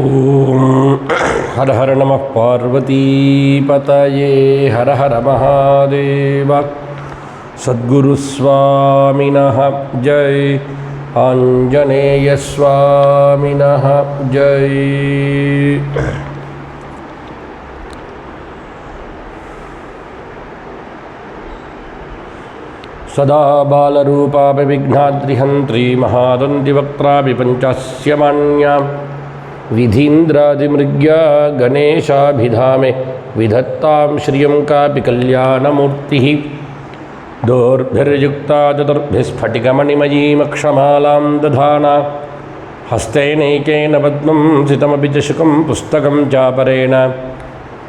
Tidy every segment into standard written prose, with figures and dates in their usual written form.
ஓம் ஹர ஹர நம பார்வதீபதயே ஹர ஹர மகாதேவ. சத்குரு ஸ்வாமினஹ ஜெய். ஆஞ்சநேய ஸ்வாமினஹ ஜெய். சதா பாலரூபாபி விக்னாத்ரிஹந்த்ரி மகாதந்திவக்த்ராபி பஞ்சாஸ்ய மான்யாம் விதீந்திராதிமிருக்யா கணேசாபிதாமே விதத்தாம் ஸ்ரியம் காபி கல்யாணமூர்த்திः தோர்பிர்யுக்தா சதுர்பிஸ்ஃபட்டிகமணிமயீமக்ஷமாலாம் ததானா ஹஸ்தேனைகேன பத்மம் சிதமபி ச சுகம் புஸ்தகம் சாபரேண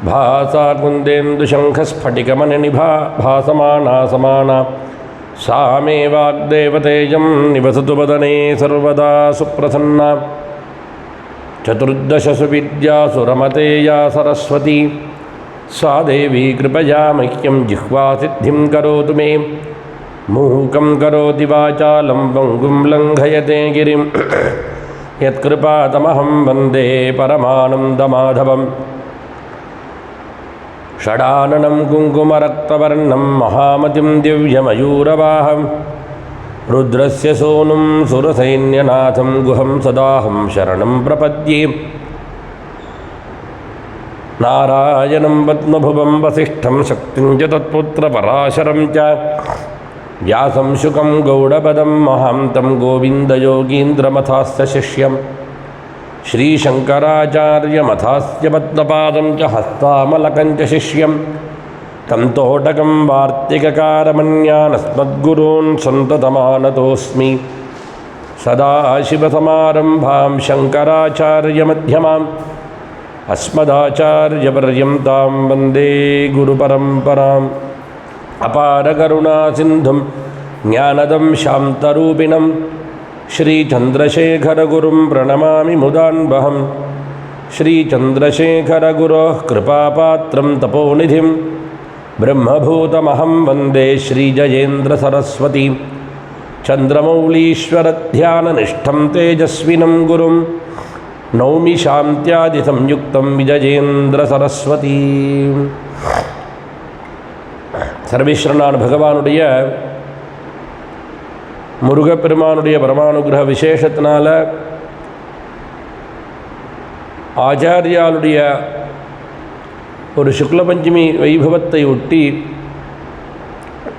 பாசா குந்தேந்துசங்கஸ்ஃபட்டிகமணிநிபா பாசமானா சமானா सा मे वाग्देवतेयं निवसतु वदने सर्वदा सुप्रसन्ना. चतुर्दशसु विद्यासु रमते या सरस्वती सा देवी कृपया मह्यं जिह्वासिद्धिं करोतु मे. मूकं करोति वाचालं पङ्गुं लङ्घयते गिरिं यत्कृपातमहं वन्दे परमानन्दमाधवम्. षडाननं कुङ्कुमरक्तवर्णं महामतिं दिव्यमयूरवाहं रुद्रस्य सोनुं सुरसैन्यनाथं गुहं सदाहं शरणं प्रपद्ये. नारायणं पद्मभुवं वसिष्ठं शक्तिं च तत्पुत्रपराशरं च व्यासं शुकं गौडपदं महान्तं गोविन्दयोगीन्द्रमथास्य शिष्यं श्रीशङ्कराचार्यमथास्य पद्मपादं च हस्तामलकं च शिष्यं तं तोटकं वार्तिककारमन्यानस्मद्गुरून् सन्ततमानतोऽस्मि. सदाशिवसमारम्भां शङ्कराचार्यमध्यमाम् अस्मदाचार्यपर्यन्तां वन्दे गुरुपरम्पराम्. अपारकरुणासिन्धुं ज्ञानदं शान्तरूपिणं श्रीचन्द्रशेखरगुरुं प्रणमामि मुदान्वहं. श्रीचन्द्रशेखरगुरोः कृपापात्रं तपोनिधिं ब्रह्मभूतमहं वन्दे श्रीजयेन्द्रसरस्वतीं. चन्द्रमौलीश्वरध्याननिष्ठं तेजस्विनं गुरुं नौमि शान्त्यादिसंयुक्तं विजयेन्द्रसरस्वतीं. सर्वेश्वरनान भगवानुடைய முருகப்பெருமானுடைய பரமானுகிரக விசேஷத்தினால ஆச்சாரியாளுடைய ஒரு சுக்லபஞ்சமி வைபவத்தை ஒட்டி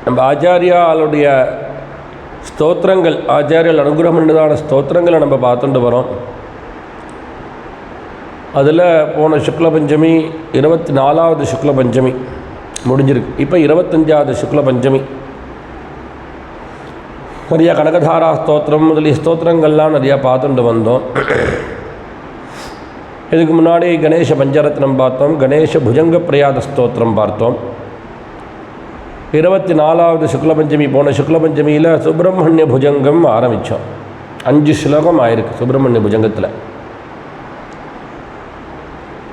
நம்ம ஆச்சாரியாளுடைய ஸ்தோத்திரங்கள், ஆச்சாரியால் அனுகிரகம் பண்ணதான ஸ்தோத்திரங்களை நம்ம பார்த்துட்டு வரோம். அதில் போன சுக்லபஞ்சமி 24வது சுக்லபஞ்சமி முடிஞ்சிருக்கு. இப்போ 25வது சுக்லபஞ்சமி. நிறையா கனகதாரா ஸ்தோத்திரம் முதலிய ஸ்தோத்திரங்கள்லாம் நிறையா பார்த்துட்டு வந்தோம். இதுக்கு முன்னாடி கணேச பஞ்சரத்னம் பார்த்தோம், கணேச புஜங்க பிரயாத ஸ்தோத்திரம் பார்த்தோம். 24வது சுக்லபஞ்சமி போன சுக்லபஞ்சமியில் சுப்பிரமணிய புஜங்கம் ஆரம்பித்தோம். 5 ஸ்லோகம் ஆயிருக்கு சுப்பிரமணிய புஜங்கத்தில்.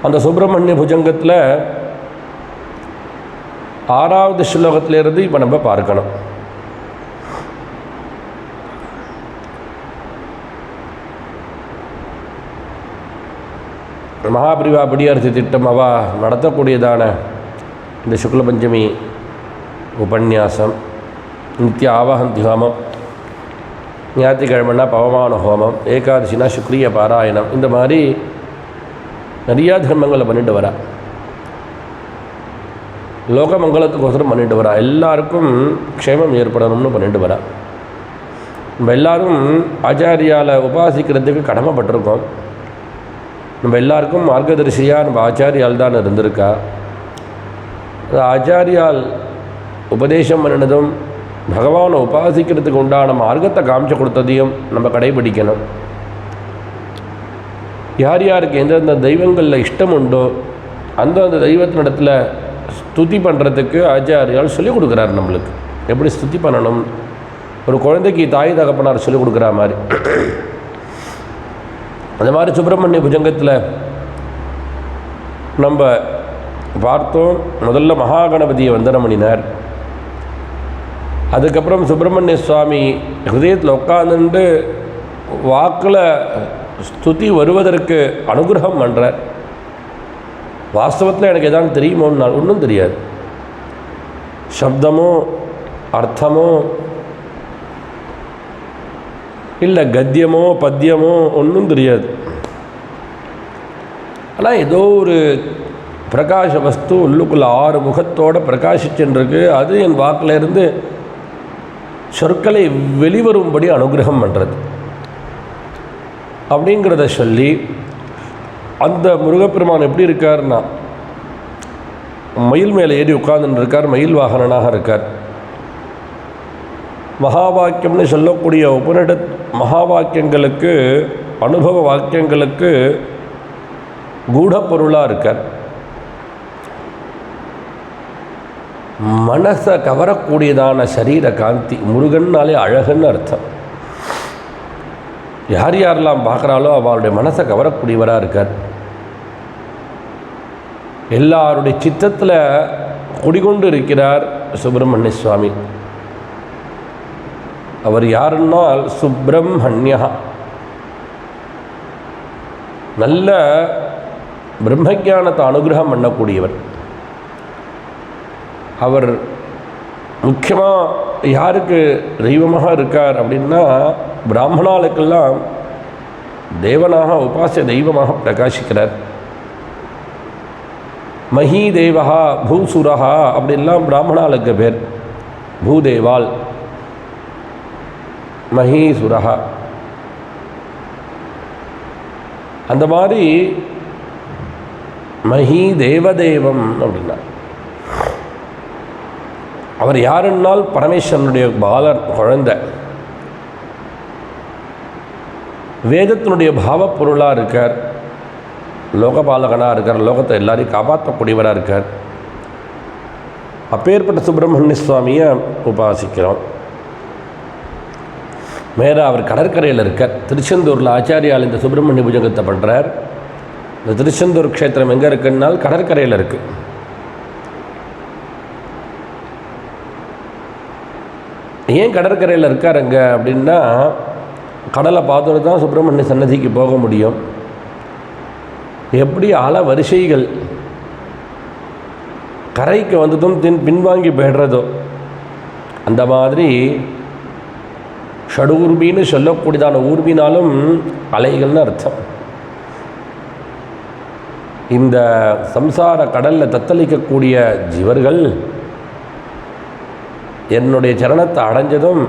அந்த சுப்பிரமணிய புஜங்கத்தில் 6வது ஸ்லோகத்திலேருந்து இப்போ நம்ம பார்க்கணும். மகாபிரிவா படியரசு திட்டம் அவா நடத்தக்கூடியதான இந்த சுக்லபஞ்சமி உபன்யாசம், நித்திய ஆவாகந்தி ஹோமம், ஞாயிற்றுக்கிழமைனா பவமான ஹோமம், ஏகாதசினா சுக்ரிய பாராயணம், இந்த மாதிரி நிறையா தர்மங்களை பண்ணிட்டு வரா. லோகமங்கலத்துக்கோசரம் பண்ணிட்டு வரா. எல்லாருக்கும் க்ஷேமம் ஏற்படணும்னு பண்ணிட்டு வரா. நம்ம எல்லோரும் ஆச்சாரியால் உபாசிக்கிறதுக்கு கடமைப்பட்டிருக்கோம். நம்ம எல்லாருக்கும் மார்க்கதரிசியாக நம்ம ஆச்சாரியால் தான் இருந்திருக்கா. ஆச்சாரியால் உபதேசம் பண்ணினதும் பகவானை உபாசிக்கிறதுக்கு உண்டான மார்க்கத்தை காமிச்சு கொடுத்ததையும் நம்ம கடைபிடிக்கணும். யார் யாருக்கு எந்தெந்த தெய்வங்களில் இஷ்டம் உண்டோ அந்தந்த தெய்வத்தினிடத்தில் ஸ்துதி பண்ணுறதுக்கு ஆச்சாரியால் சொல்லிக் கொடுக்குறாரு. நம்மளுக்கு எப்படி ஸ்துதி பண்ணணும், ஒரு குழந்தைக்கு தாய் தகப்பனார் சொல்லிக் கொடுக்குற மாதிரி. அந்த மாதிரி சுப்பிரமணிய புஜங்கத்தில் நம்ம பார்த்தோம். முதல்ல மகாகணபதியை வந்தனம் பண்ணினார். அதுக்கப்புறம் சுப்பிரமணிய சுவாமி ஹிருதயத்தில் உட்காந்துட்டு வாக்கில் ஸ்துதி வருவதற்கு அனுகிரகம் பண்ணுறார். வாஸ்தவத்தில் எனக்கு எதாவது தெரியுமோன்னு ஒன்றும் தெரியாது. சப்தமோ அர்த்தமோ இல்லை கத்தியமோ பத்தியமோ ஒன்றும் தெரியாது. ஆனால் ஏதோ ஒரு பிரகாச வஸ்து உள்ளுக்குள்ள 6 முகத்தோடு பிரகாசிச்சுருக்கு. அது என் வாக்கில் இருந்து சொற்களை வெளிவரும்படி அனுகிரகம் பண்ணுறது அப்படிங்கிறத சொல்லி, அந்த முருகப்பெருமான் எப்படி இருக்கார்னா மயில் மேலே ஏறி உட்கார்ந்துன்னு இருக்கார், மயில் வாகனனாக இருக்கார். மகா வாக்கியம்னு சொல்லக்கூடிய உபனிட மகா வாக்கியங்களுக்கு, அனுபவ வாக்கியங்களுக்கு கூடப்பொருளாக இருக்கார். மனசை கவரக்கூடியதான சரீர காந்தி. முருகன்னாலே அழகுன்னு அர்த்தம். யார் யாரெல்லாம் பார்க்குறாலோ அவளுடைய மனசை கவரக்கூடியவராக இருக்கார். எல்லாருடைய சித்தத்தில் குடிகொண்டு இருக்கிறார் சுப்பிரமணிய சுவாமி. அவர் யாருன்னால் சுப்பிரமணியா, நல்ல பிரம்மஞானத்தை அனுகிரகம் பண்ணக்கூடியவர். அவர் முக்கியமாக யாருக்கு தெய்வமாக இருக்கார் அப்படின்னா, பிராமணாளுக்கெல்லாம் தேவனாக உபாசிய தெய்வமாக பிரகாசிக்கிறார். மஹி தேவா பூசுரஹா அப்படின்லாம் பிராமணாளுக்கு பேர். பூதேவாள், மஹீசுரஹா. அந்த மாதிரி மஹி தேவதேவம் அப்படின்னா அவர் யாருன்னால் பரமேஸ்வரனுடைய பாலர் குழந்தை. வேதத்தினுடைய பாவப்பொருளாக இருக்கார், லோகபாலகனாக இருக்கார், லோகத்தை எல்லாரையும் காப்பாற்றக்கூடியவராக இருக்கார். அப்பேற்பட்ட சுப்பிரமணிய சுவாமியை உபாசிக்கிறோம். மேலே அவர் கடற்கரையில் இருக்கார். திருச்செந்தூரில் ஆச்சாரியால் இந்த சுப்பிரமணிய புஜங்கத்தை பண்ணுறார். இந்த திருச்செந்தூர் க்ஷேத்திரம் எங்கே இருக்குன்னால் கடற்கரையில் இருக்குது. ஏன் கடற்கரையில் இருக்காருங்க அப்படின்னா, கடலை பார்த்துட்டு தான் சுப்பிரமணிய சன்னதிக்கு போக முடியும். எப்படி அல வரிசைகள் கரைக்கு வந்ததும் பின்வாங்கி போய்டுறதோ, அந்த மாதிரி ஷடூர்பின்னு சொல்லக்கூடியதான ஊர்பினாலும் அலைகள்னு அர்த்தம். இந்த சம்சார கடலில் தத்தளிக்கக்கூடிய ஜீவர்கள் என்னுடைய சரணத்தை அடைஞ்சதும்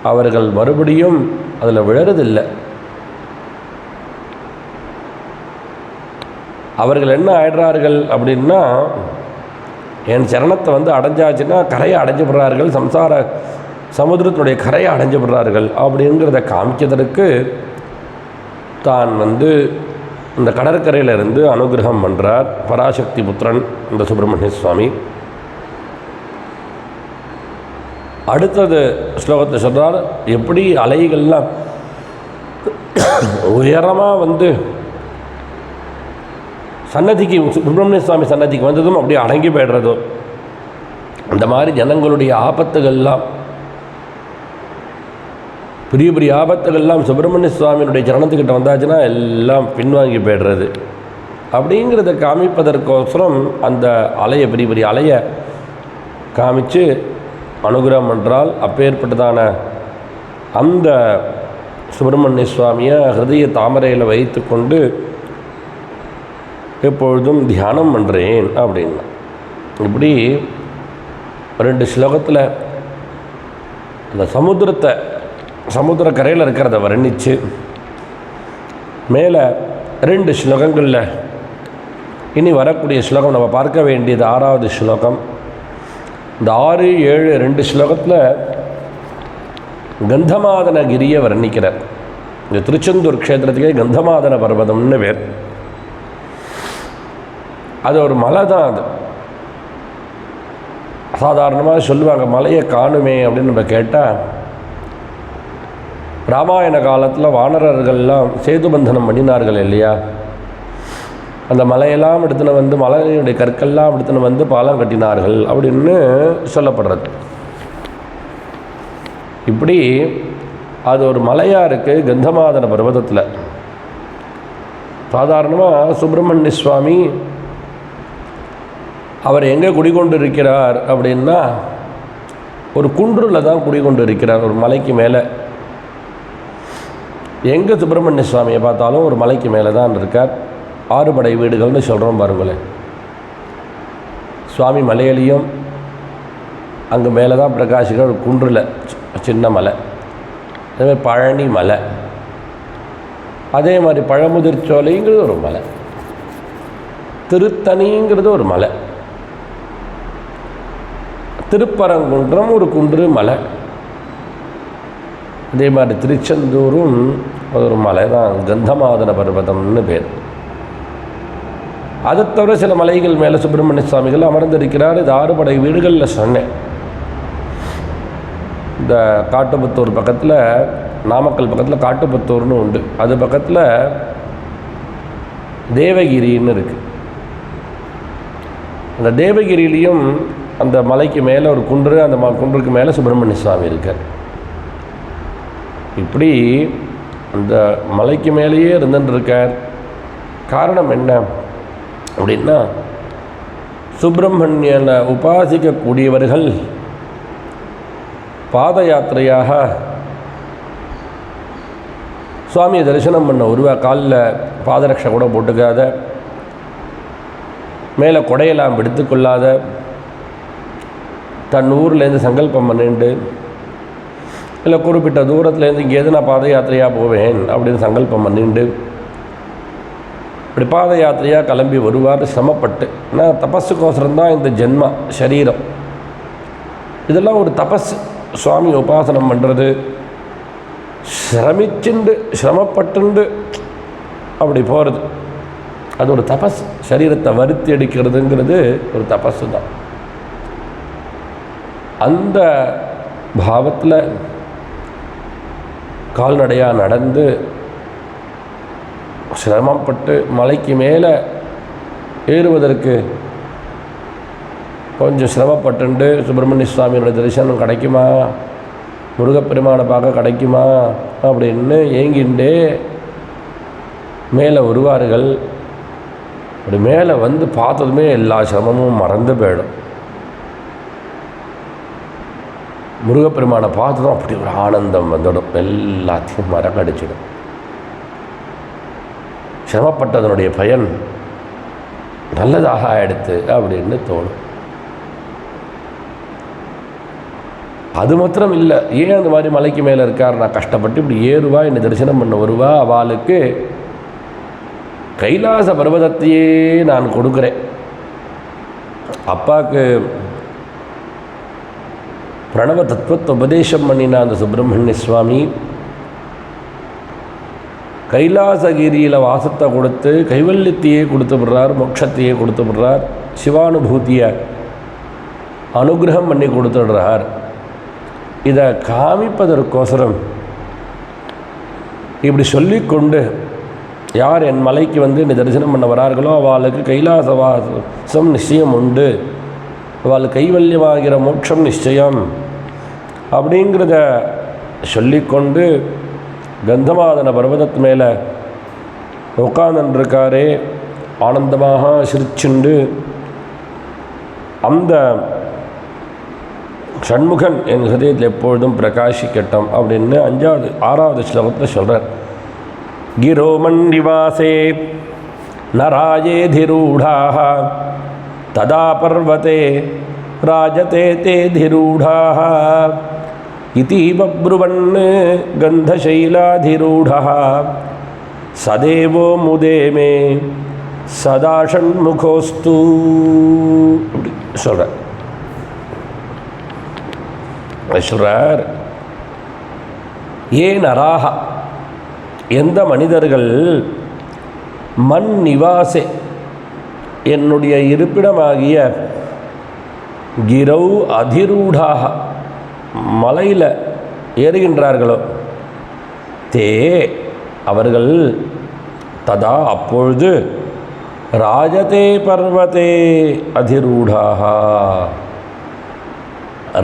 அவர்கள் மறுபடியும் அதில் விழறதில்லை. அவர்கள் என்ன ஆயிடுறார்கள் அப்படின்னா, என் சரணத்தை அடைஞ்சாச்சுன்னா கரையை அடைஞ்சு விடுறார்கள், சம்சார சமுத்திரத்தினுடைய கரையை அடைஞ்சு விடுறார்கள் அப்படிங்கிறத காமிக்கிறதுக்கு தான் இந்த கடற்கரையிலிருந்து அனுகிரகம் பண்ணுறார் பராசக்தி புத்திரன் இந்த சுப்பிரமணிய சுவாமி. அடுத்தது ஸ்லோகத்தை சொல்கிறார், எப்படி அலைகள்லாம் உயரமாக சன்னதிக்கு, சுப்பிரமணிய சுவாமி சன்னதிக்கு வந்ததும் அப்படியே அடங்கி போய்டுறதோ, அந்த மாதிரி ஜனங்களுடைய ஆபத்துகள்லாம், பெரிய பெரிய ஆபத்துகள்லாம் சுப்பிரமணிய சுவாமியினுடைய சரணத்துக்கிட்ட வந்தாச்சுன்னா எல்லாம் பின்வாங்கி போய்டுறது அப்படிங்கிறத காமிப்பதற்கோசரம் அந்த அலையை, பெரிய பெரிய அலையை காமிச்சு அனுகிரகம் என்றால், அப்பேற்பட்டதான அந்த சுப்பிரமணிய சுவாமியை ஹிருதய தாமரையில் வைத்து கொண்டு எப்பொழுதும் தியானம் பண்ணுறேன் அப்படின்னா. இப்படி 2 ஸ்லோகத்தில் அந்த சமுத்திர கரையில் இருக்கிறத வர்ணித்து, மேலே 2 ஸ்லோகங்களில் இனி வரக்கூடிய ஸ்லோகம் நம்ம பார்க்க வேண்டியது 6வது ஸ்லோகம். இந்த 6, 7, 2 ஸ்லோகத்தில் கந்தமாதனகிரியை வர்ணிக்கிறார். இந்த திருச்செந்தூர் க்ஷேத்திரத்துக்கே கந்தமாதன பர்வதம்னு பேர். அது ஒரு மலை தான். அது சாதாரணமாக சொல்லுவாங்க, மலையை காணுமே அப்படின்னு நம்ம கேட்டால், ராமாயண காலத்தில் வானரர்கள்லாம் சேதுபந்தனம் பண்ணினார்கள் இல்லையா, அந்த மலையெல்லாம் எடுத்துன்னு மலையுடைய கற்கள்லாம் எடுத்துன்னு பாலம் கட்டினார்கள் அப்படின்னு சொல்லப்படுறது. இப்படி அது ஒரு மலையாக இருக்குது கந்தமாதன பர்வதத்தில். சாதாரணமாக சுப்பிரமணிய சுவாமி அவர் எங்கே குடிகொண்டு இருக்கிறார் அப்படின்னா ஒரு குன்றில் தான் குடிகொண்டு இருக்கிறார், ஒரு மலைக்கு மேலே. எங்கே சுப்பிரமணிய சுவாமியை பார்த்தாலும் ஒரு மலைக்கு மேலே தான் இருக்கார். 6 படை வீடுகள்னு சொல்கிறோம் பாருங்களேன். சுவாமி மலையிலையும் அங்கே மேலே தான் பிரகாசிக்கிற ஒரு குன்றில் சின்ன மலை. அதேமாதிரி பழனி மலை, அதே மாதிரி பழமுதிர்ச்சோலைங்கிறது ஒரு மலை, திருத்தணிங்கிறது ஒரு மலை, திருப்பரங்குன்றம் ஒரு குன்று மலை, அதே மாதிரி திருச்செந்தூரும் ஒரு மலை தான், கந்தமாதன பர்வதம்னு பேர். அதை தவிர சில மலைகள் மேலே சுப்பிரமணிய சுவாமிகள் அமர்ந்திருக்கிறார். இது 6 படை வீடுகளில் சொன்னேன். இந்த காட்டுப்புத்தூர் பக்கத்தில், நாமக்கல் பக்கத்தில் காட்டுப்புத்தூர்னு உண்டு, அது பக்கத்தில் தேவகிரின்னு இருக்குது. அந்த தேவகிரியிலையும் அந்த மலைக்கு மேலே ஒரு குன்று, அந்த குன்றுக்கு மேலே சுப்பிரமணிய சுவாமி இருக்கார். இப்படி அந்த மலைக்கு மேலேயே இருந்துருக்கார். காரணம் என்ன அப்படின்னா, சுப்பிரமணியனை உபாசிக்கக்கூடியவர்கள் பாத யாத்திரையாக சுவாமியை தரிசனம் பண்ண ஒருவா காலில் பாதரட்சை கூட போட்டுக்காத, மேலே கொடையெல்லாம் எடுத்துக்கொள்ளாத, தன் ஊர்லேருந்து சங்கல்பம் பண்ணிண்டு, இல்லை குறிப்பிட்ட தூரத்துலேருந்து இங்கேருந்து நான் பாத யாத்திரையாக போவேன் அப்படின்னு சங்கல்பம் பண்ணிண்டு இப்படி பாத யாத்திரையாக கிளம்பி வருவார். சிரமப்பட்டு, ஏன்னா தபஸுக்கோசரம் தான் இந்த ஜென்மா சரீரம். இதெல்லாம் ஒரு தபஸ். சுவாமி உபாசனம் பண்ணுறது சிரமப்பட்டுண்டு அப்படி போகிறது, அது ஒரு தபஸ். சரீரத்தை வருத்தி எடுக்கிறதுங்கிறது ஒரு தபஸு தான். அந்த பாவத்தில் கால்நடையாக நடந்து சிரமப்பட்டு மலைக்கு மேலே ஏறுவதற்கு கொஞ்சம் சிரமப்பட்டுண்டு சுப்பிரமணிய சுவாமியோட தரிசனம் கிடைக்குமா, முருகப்பெருமானை பார்க்க கிடைக்குமா அப்படின்னு ஏங்கிண்டே மேலே வருவார்கள். அப்படி மேலே வந்து பார்த்ததுமே எல்லா சிரமமும் மறந்து போயிடும். முருகப்பெருமானை பார்த்ததும் அப்படி ஒரு ஆனந்தம் வந்துடும், எல்லாத்தையும் மறக்கடிச்சிடும். சிரமப்பட்டதனுடைய பயன் நல்லதாக ஆயிடுத்து அப்படின்னு தோணும். அது மாத்திரம் இல்லை, ஏன் அந்த மாதிரி மலைக்கு மேலே இருக்கார், நான் கஷ்டப்பட்டு இப்படி ஏறுவா, என்னை தரிசனம் பண்ண வருவா, அவளுக்கு கைலாச பர்வதத்தையே நான் கொடுக்குறேன். அப்பாவுக்கு பிரணவ தத்துவத்தை உபதேசம் பண்ணின அந்த சுப்பிரமணிய சுவாமி கைலாசகிரியில் வாசத்தை கொடுத்து கைவல்யத்தையே கொடுத்து விடுறார், மோட்சத்தையே கொடுத்து விடுறார், சிவானுபூதியை அனுகிரகம் பண்ணி கொடுத்துடுறார். இதை காமிப்பதற்கோசரம் இப்படி சொல்லிக்கொண்டு யார் என் மலைக்கு வந்து என்னை தரிசனம் பண்ண வரார்களோ அவளுக்கு கைலாச வாசம் நிச்சயம் உண்டு, அவளுக்கு கைவல்யமாகிற மோட்சம் நிச்சயம் அப்படிங்கிறத சொல்லிக்கொண்டு கந்தமாதன பர்வதத்து மேலே உட்கார்ந்துருக்காரே, ஆனந்தமாக சிரிச்சுண்டு அந்த ஷண்முகன் என் ஹிருதயத்தில் எப்பொழுதும் பிரகாசிக்கட்டும் அப்படின்னு 6வது ஸ்லோகத்தில் சொல்கிறார். கிரோ மண்டிவாசே நராஜேதிரூடாः ததா பர்வதே ராஜதே தேதிரூடாः இதி பப்ருவன் கந்தசைலாதிரூடः சதேவோ முதே மே சதா ஷண்முகோஸ்து அப்படி சொல்கிறார். ஏ நராக, எந்த மனிதர்கள் மண் நிவாசே என்னுடைய இருப்பிடமாகிய கிரௌ அதிரூடாக மலையில் ஏறுகின்றார்களோ, தே அவர்கள் ததா அப்பொழுது ராஜதே பர்வதே அதிரூடாக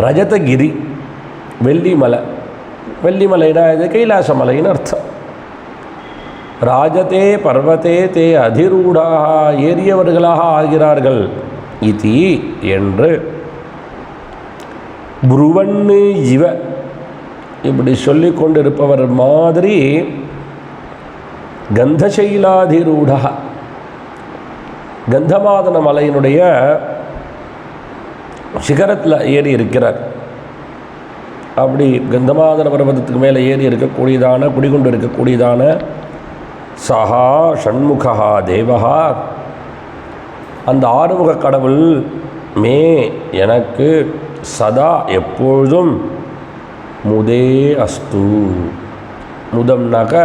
ரஜதகிரி வெள்ளி மலை வெள்ளிமலைனா இது கைலாசமலைன்னு அர்த்தம். ராஜதே பர்வத்தே தே அதிரூடாக ஏறியவர்களாக ஆகிறார்கள் இதி என்று புருவன்னு இவ இப்படி சொல்லி கொண்டிருப்பவர் மாதிரி கந்தசைலாதிரூடா கந்தமாதன மலையினுடைய சிகரத்தில் ஏறி இருக்கிறார். அப்படி கந்தமாதன பர்வதத்துக்கு மேலே ஏறி இருக்கக்கூடியதான குடிகொண்டு இருக்கக்கூடியதான சஹா ஷண்முகா தேவஹா அந்த ஆறுமுக கடவுள் மே எனக்கு சதா எப்பொழுதும் முதே அஸ்து. முதம்னாக்க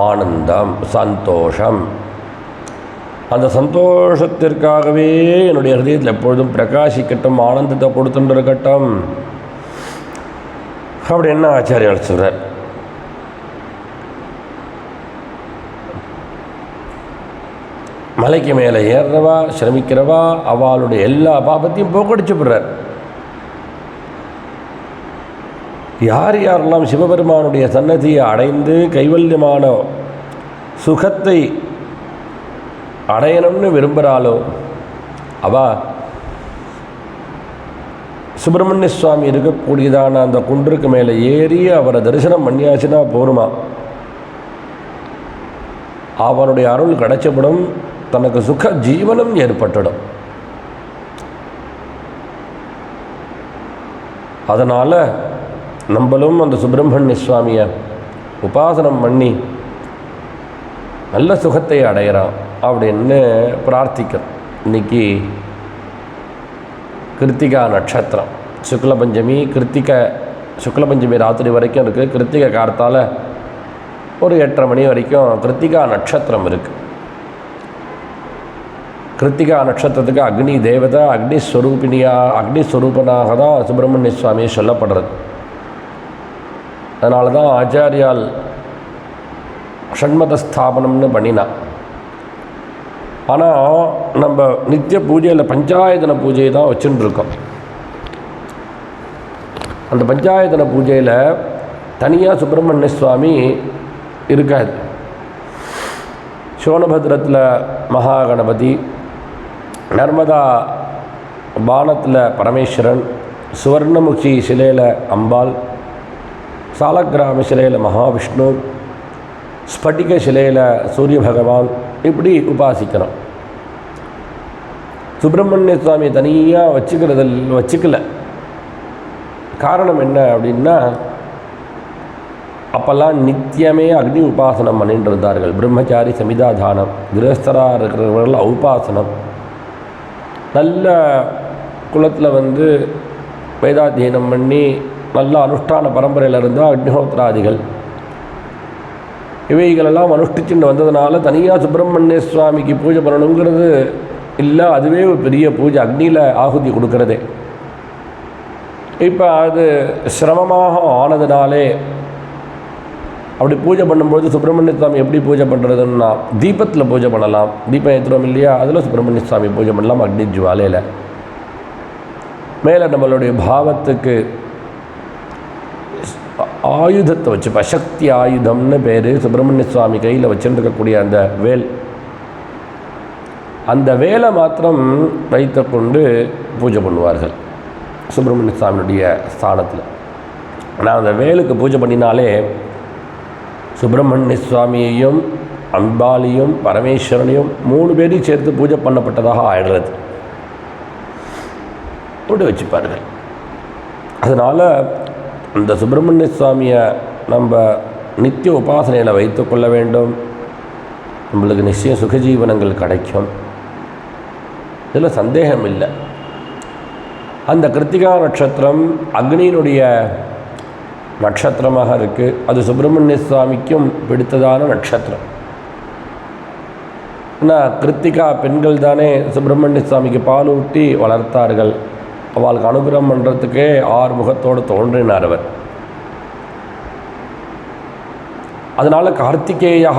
ஆனந்தம் சந்தோஷம். அந்த சந்தோஷத்திற்காகவே என்னுடைய ஹிருதயத்தில் எப்பொழுதும் பிரகாசிக்கட்டும், ஆனந்தத்தை கொடுத்துருக்கட்டும் அப்படி என்ன ஆச்சாரியால் சொல்கிறார். மலைக்கு மேலே ஏறுறவா சிரமிக்கிறவா அவளுடைய எல்லா பாபத்தையும் போக்கடிச்சு விடுறார். யார் யாரெல்லாம் சிவபெருமானுடைய சன்னதியை அடைந்து கைவல்யமான சுகத்தை அடையணும்னு விரும்புகிறாளோ அவள் சுப்பிரமணிய சுவாமி இருக்கக்கூடியதான அந்த குன்றுக்கு மேலே ஏறி அவரை தரிசனம் பண்ணியாச்சுன்னா போருமா, அவனுடைய அருள் கிடைச்சப்படும், தனக்கு சுக ஜீவனம் ஏற்பட்டுடும். அதனால் நம்மளும் அந்த சுப்பிரமணிய சுவாமியை உபாசனம் பண்ணி நல்ல சுகத்தை அடையிறான் அப்படின்னு பிரார்த்திக்கிறோம். இன்றைக்கி கிருத்திகா நட்சத்திரம் சுக்லபஞ்சமி, சுக்லபஞ்சமி ராத்திரி வரைக்கும் இருக்குது. கிருத்திகை காலத்தால் ஒரு 8:30 மணி வரைக்கும் கிருத்திகா நட்சத்திரம் இருக்குது. கிருத்திகா நட்சத்திரத்துக்கு அக்னி தேவதா, அக்னிஸ்வரூபனாக தான் சுப்பிரமணிய சுவாமியை சொல்லப்படுறது. அதனால தான் ஆச்சாரியால் ஷண்மத ஸ்தாபனம்னு பண்ணினான். ஆனால் நம்ம நித்திய பூஜையில் பஞ்சாயத்தன பூஜையை தான் வச்சுட்டுருக்கோம். அந்த பஞ்சாயத்தன பூஜையில் தனியாக சுப்பிரமணிய சுவாமி இருக்காது. சோனபத்ரத்தில் மகாகணபதி, நர்மதா பானத்தில் பரமேஸ்வரன், சுவர்ணமுகி சிலையில் அம்பாள், சாலக்கிராம சிலையில் மகாவிஷ்ணு, ஸ்பட்டிக சிலையில் சூரிய பகவான், இப்படி உபாசிக்கிறோம். சுப்பிரமணிய சுவாமி தனியாக வச்சுக்கல. காரணம் என்ன அப்படின்னா, அப்போல்லாம் நித்தியமே அக்னி உபாசனம் பண்ணிட்டு இருந்தார்கள். பிரம்மச்சாரி சமிதாதானம், கிரகஸ்தராக இருக்கிறவர்கள் உபாசனம். நல்ல குலத்தில் வேதாத்தியனம் பண்ணி நல்ல அனுஷ்டான பரம்பரையில் இருந்தால் அக்னிஹோத்திராதிகள் இவைகளெல்லாம் அனுஷ்டிச்சுட்டு வந்ததுனால தனியாக சுப்பிரமணிய சுவாமிக்கு பூஜை பண்ணணுங்கிறது இல்லை. அதுவே ஒரு பெரிய பூஜை, அக்னியில் ஆகுதி கொடுக்கறதே. இப்போ அது சிரமமாக ஆனதுனாலே அப்படி பூஜை பண்ணும்போது சுப்பிரமணிய சுவாமி எப்படி பூஜை பண்ணுறதுன்னா, தீபத்தில் பூஜை பண்ணலாம். தீபம் ஏற்றுறோம் இல்லையா, அதில் சுப்பிரமணிய சுவாமி பூஜை பண்ணலாம். அக்னி ஜுவாலையில் மேலே நம்மளுடைய பாவத்துக்கு ஆயுதத்தை வச்சு, பசக்தி ஆயுதம்னு பேர், சுப்பிரமணிய சுவாமி கையில் வச்சுருக்கக்கூடிய அந்த வேல், அந்த வேலை மாத்திரம் வைத்து கொண்டு பூஜை பண்ணுவார்கள் சுப்பிரமணிய சுவாமியுடைய ஸ்தானத்தில். ஆனால் அந்த வேலுக்கு பூஜை பண்ணினாலே சுப்பிரமணிய சுவாமியையும் அம்பாலையும் பரமேஸ்வரனையும் 3 பேரையும் சேர்த்து பூஜை பண்ணப்பட்டதாக ஆயிடுறது போட்டு வச்சுப்பார்கள். அதனால் அந்த சுப்பிரமணிய சுவாமியை நம்ம நித்திய உபாசனையில் வைத்து கொள்ள வேண்டும். நம்மளுக்கு நிச்சயம் சுகஜீவனங்கள் கிடைக்கும், இதில் சந்தேகம் இல்லை. அந்த கிருத்திகா நட்சத்திரம் அக்னியினுடைய நட்சத்திரமாக இருக்குது. அது சுப்பிரமணிய சுவாமிக்கும் பிடித்ததான நட்சத்திரம். ஆனால் கிருத்திகா பெண்கள் தானே சுப்பிரமணிய சுவாமிக்கு பால் ஊட்டி வளர்த்தார்கள். அவளுக்கு அனுகிரகம் பண்ணுறதுக்கே 6 முகத்தோடு தோன்றினார் அவர். அதனால் கார்த்திகேயா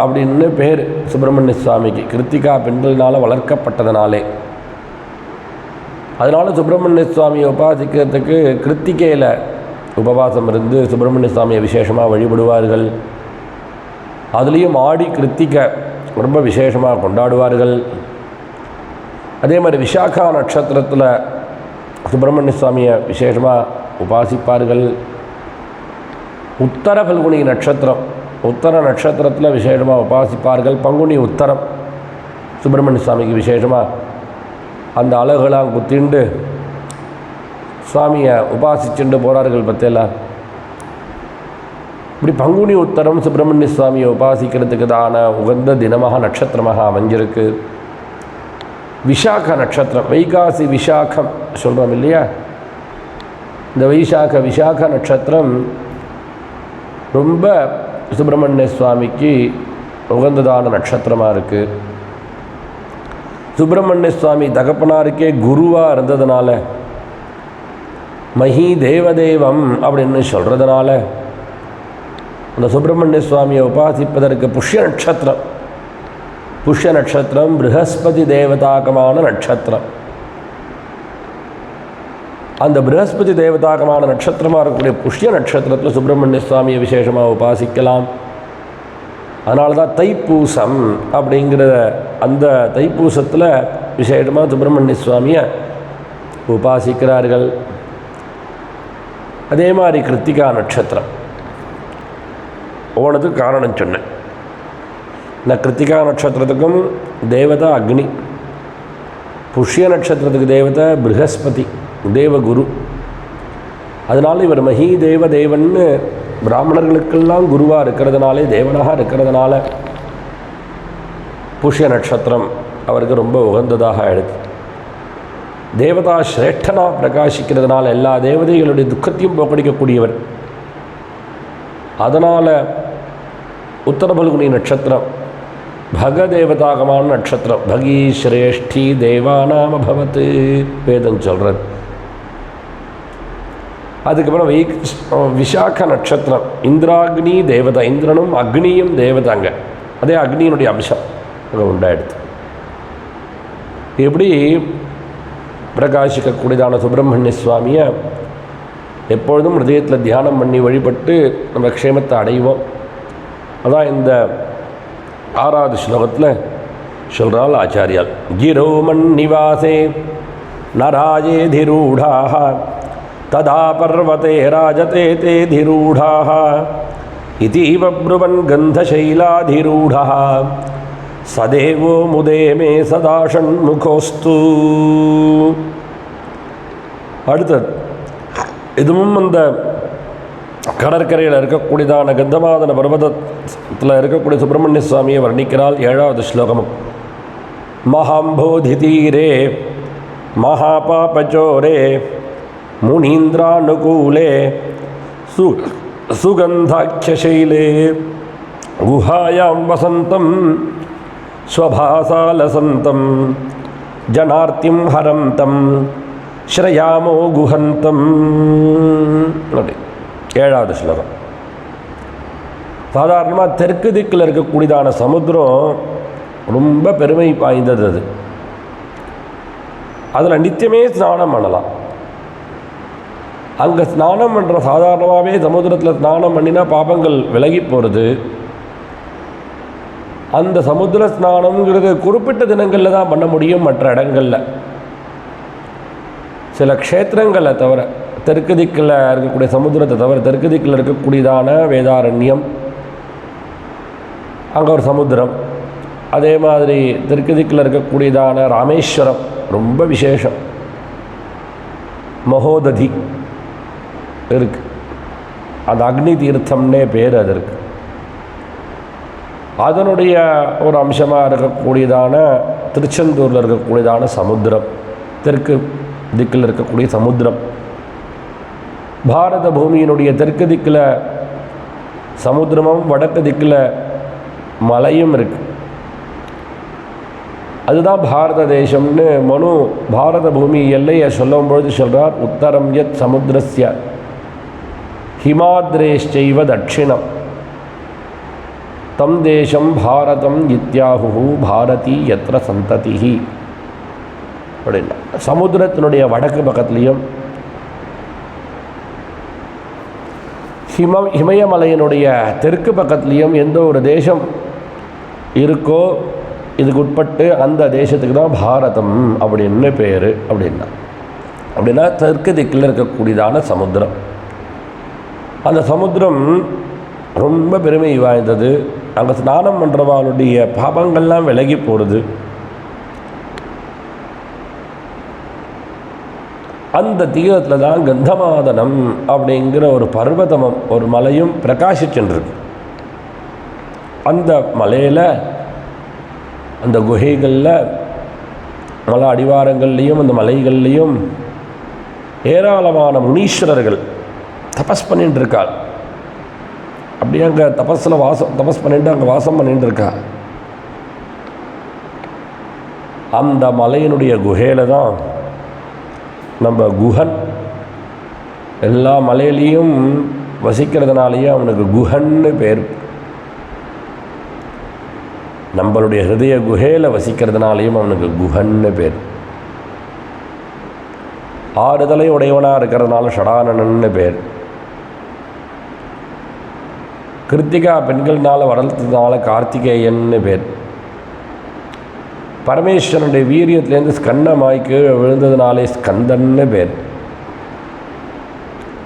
அப்படின்னு பேர் சுப்பிரமணிய சுவாமிக்கு, கிருத்திகா பெண்கள்னால் வளர்க்கப்பட்டதுனாலே. அதனால் சுப்பிரமணிய சுவாமியை உபாசிக்கிறதுக்கு கிருத்திகையில் உபவாசம் இருந்து சுப்பிரமணிய சுவாமியை விசேஷமாக வழிபடுவார்கள். அதுலேயும் ஆடி கிருத்திகை ரொம்ப விசேஷமாக கொண்டாடுவார்கள். அதே மாதிரி விசாகா நட்சத்திரத்தில் சுப்பிரமணிய சுவாமியை விசேஷமாக உபாசிப்பார்கள். உத்தர பல்குனி நட்சத்திரம், உத்தர நட்சத்திரத்தில் விசேஷமாக உபாசிப்பார்கள். பங்குனி உத்தரம் சுப்பிரமணிய சுவாமிக்கு விசேஷமாக அந்த அழகெல்லாம் குத்திண்டு சுவாமியை உபாசிச்சுண்டு போகிறார்கள். பற்றியெல்லாம் இப்படி பங்குனி உத்தரம் சுப்பிரமணிய சுவாமியை உபாசிக்கிறதுக்கு தான உகந்த தினமாக நட்சத்திரமாக அமைஞ்சிருக்கு. விசாக நட்சத்திரம், வைகாசி விசாகம் சொல்கிறோம் இல்லையா, இந்த விசாக நட்சத்திரம் ரொம்ப சுப்பிரமணிய சுவாமிக்கு உகந்ததான நட்சத்திரமாக இருக்குது. சுப்பிரமணிய சுவாமி தகப்பனாருக்கே குருவாக இருந்ததுனால, மகி தேவதேவம் அப்படின்னு சொல்கிறதுனால அந்த சுப்பிரமணிய சுவாமியை உபாசிப்பதற்கு புஷ்ய நட்சத்திரம், புஷ்ய நட்சத்திரம் ப்ரஹஸ்பதி தேவதாகமான நட்சத்திரம். அந்த ப்ரஹஸ்பதி தேவதாகமான நட்சத்திரமாக இருக்கக்கூடிய புஷ்ய நட்சத்திரத்தில் சுப்பிரமணிய சுவாமியை விசேஷமாக உபாசிக்கலாம். அதனால தான் தைப்பூசம் அப்படிங்கிற அந்த தைப்பூசத்தில் விசேஷமாக சுப்பிரமணிய சுவாமியை உபாசிக்கிறார்கள். அதே மாதிரி கிருத்திகா நட்சத்திரம் ஓனதுக்கு காரணம் சொன்னேன். இந்த கிருத்திகா நட்சத்திரத்துக்கும் தேவதா அக்னி, புஷ்ய நட்சத்திரத்துக்கு தேவதை ப்ரஹஸ்பதி தேவகுரு. அதனால் இவர் மகி தேவன்னு பிராமணர்களுக்கெல்லாம் குருவாக இருக்கிறதுனாலே, தேவனாக இருக்கிறதுனால புஷ்ய நட்சத்திரம் அவருக்கு ரொம்ப உகந்ததாக ஆயிடுது. தேவதா சிரேஷ்டனாக பிரகாசிக்கிறதுனால எல்லா தேவதைகளுடைய துக்கத்தையும் போக்கடிக்கக்கூடியவர். அதனால் உத்தரபல்குனி நட்சத்திரம் பகதேவதாகமான நட்சத்திரம். பகி ஸ்ரேஷ்டி தேவானாம பவத்து வேதம் சொல்கிறது. அதுக்கப்புறம் விசாக நட்சத்திரம் இந்திராக்னி தேவதா, இந்திரனும் அக்னியும் தேவதாங்க. அதே அக்னியினுடைய அம்சம் அங்கே உண்டாயிடுது. எப்படி பிரகாசிக்கக்கூடியதான சுப்பிரமணிய சுவாமியை எப்பொழுதும் ஹிருதயத்தில் தியானம் பண்ணி வழிபட்டு நம்ம க்ஷேமத்தை அடைவோம். அதான் இந்த 6வது ஸ்லோகத்தில் சொல்கிறாள் ஆச்சாரியால். கிரோமன் நிவாசே நராஜே திரூடாக ததா பர்வதே ராஜதே தே திரூடாக இதீவ ப்ருவன் கந்தசைலாதிரூடா சதேவோ முதே மே சதா ஷண்முகோஸ்து. அடுத்தது இதுவும் அந்த கடற்கரையில் இருக்கக்கூடியதான கந்தமாதன பர்வதத்தில் இருக்கக்கூடிய சுப்பிரமணிய சுவாமியை வர்ணிக்கிறாள் 7வது ஸ்லோகமும். மகாம்போதி தீரே மகாபாபச்சோரே முனீந்திரானுகூலே சுகந்தாக்கியசைலே குஹாயாம் வசந்தம் ஸ்வபாசாலசந்தம் ஜனார்த்திம் ஹரந்தம் ஸ்ரயாமோ குஹந்தம். 7வது ஸ்லோகம். சாதாரணமாக தெற்கு திக்கில் இருக்கக்கூடியதான சமுத்திரம் ரொம்ப பெருமை வாய்ந்தது. அது அதில் நித்தியமே ஸ்நானம் பண்ணலாம். அங்கே ஸ்நானம் பண்ணுற சாதாரணமாகவே சமுத்திரத்தில் ஸ்நானம் பண்ணினா பாபங்கள் விலகி போகிறது. அந்த சமுத்திர ஸ்நானம்ங்கிறது குறிப்பிட்ட தினங்களில் தான் பண்ண முடியும், மற்ற இடங்களில் சில க்ஷேத்திரங்களை தவிர, தெற்கு திக்கில் இருக்கக்கூடிய சமுத்திரத்தை தவிர தெற்கு திக்கில் இருக்கக்கூடியதான வேதாரண்யம் அங்கே ஒரு சமுத்திரம். அதே மாதிரி தெற்கு திக்கில் இருக்கக்கூடியதான ராமேஸ்வரம் ரொம்ப விசேஷம். மகோததி இருக்குது, அந்த அக்னி தீர்த்தம்னே பேர் அதற்கு. அதனுடைய ஒரு அம்சமாக இருக்கக்கூடியதான திருச்செந்தூரில் இருக்கக்கூடியதான சமுத்திரம், தெற்கு திக்கில் இருக்கக்கூடிய சமுத்திரம். பாரத பூமியினுடைய தெற்கு திக்கில் சமுத்திரமும் வடக்கு திக்கில் மலையும் இருக்குது. அதுதான் பாரத தேசம்னு மனு பாரத பூமி எல்லையை சொல்லும்பொழுது சொல்கிறார். உத்தரம் யத் சமுத்திரஸ்ய ஹிமாத்ரேஷ்சைவ தட்சிணம் தம் தேசம் பாரதம் இத்யாஹு பாரதி யத்ர சந்ததிஹி அப்படின்னா சமுத்திரத்தினுடைய வடக்கு பக்கத்துலேயும் இமயமலையினுடைய தெற்கு பக்கத்துலேயும் எந்த ஒரு தேசம் இருக்கோ இதுக்கு உட்பட்டு அந்த தேசத்துக்கு தான் பாரதம் அப்படின்னு பேர். அப்படின்னா தெற்கு திக்கில் இருக்கக்கூடியதான சமுத்திரம். அந்த சமுத்திரம் ரொம்ப பெருமை வாய்ந்தது. அங்கே ஸ்நானம் பண்ணுறவாளுடைய பாபங்கள்லாம் விலகி போகிறது. அந்த தீரத்தில் தான் கந்தமாதனம் அப்படிங்கிற ஒரு பர்வதமும் ஒரு மலையும் பிரகாசிச்சுருக்கு. அந்த மலையில் அந்த குகைகளில் மலை அடிவாரங்கள்லேயும் அந்த மலைகள்லேயும் ஏராளமான முனீஸ்வரர்கள் தபஸ் பண்ணிட்டு இருக்காள். அப்படியே அங்கே தபஸ் பண்ணிட்டு அங்கே வாசம் பண்ணிட்டு இருக்கா. அந்த மலையினுடைய குகையில் தான் நம்ம குஹன் எல்லா மலையிலையும் வசிக்கிறதுனாலேயே அவனுக்கு குஹன்னு பேர். நம்மளுடைய ஹிருதய குகையில் வசிக்கிறதுனாலையும் அவனுக்கு குஹன்னு பேர். 6 தலை உடையவனாக இருக்கிறதுனால ஷடானனன்னு பேர். கிருத்திகா பெண்கள்னால் வளர்த்ததுனால கார்த்திகேயன்னு பேர். பரமேஸ்வரனுடைய வீரியத்திலேருந்து ஸ்கந்தமாய் கீழே விழுந்ததுனாலே ஸ்கந்தன்னு பேர்.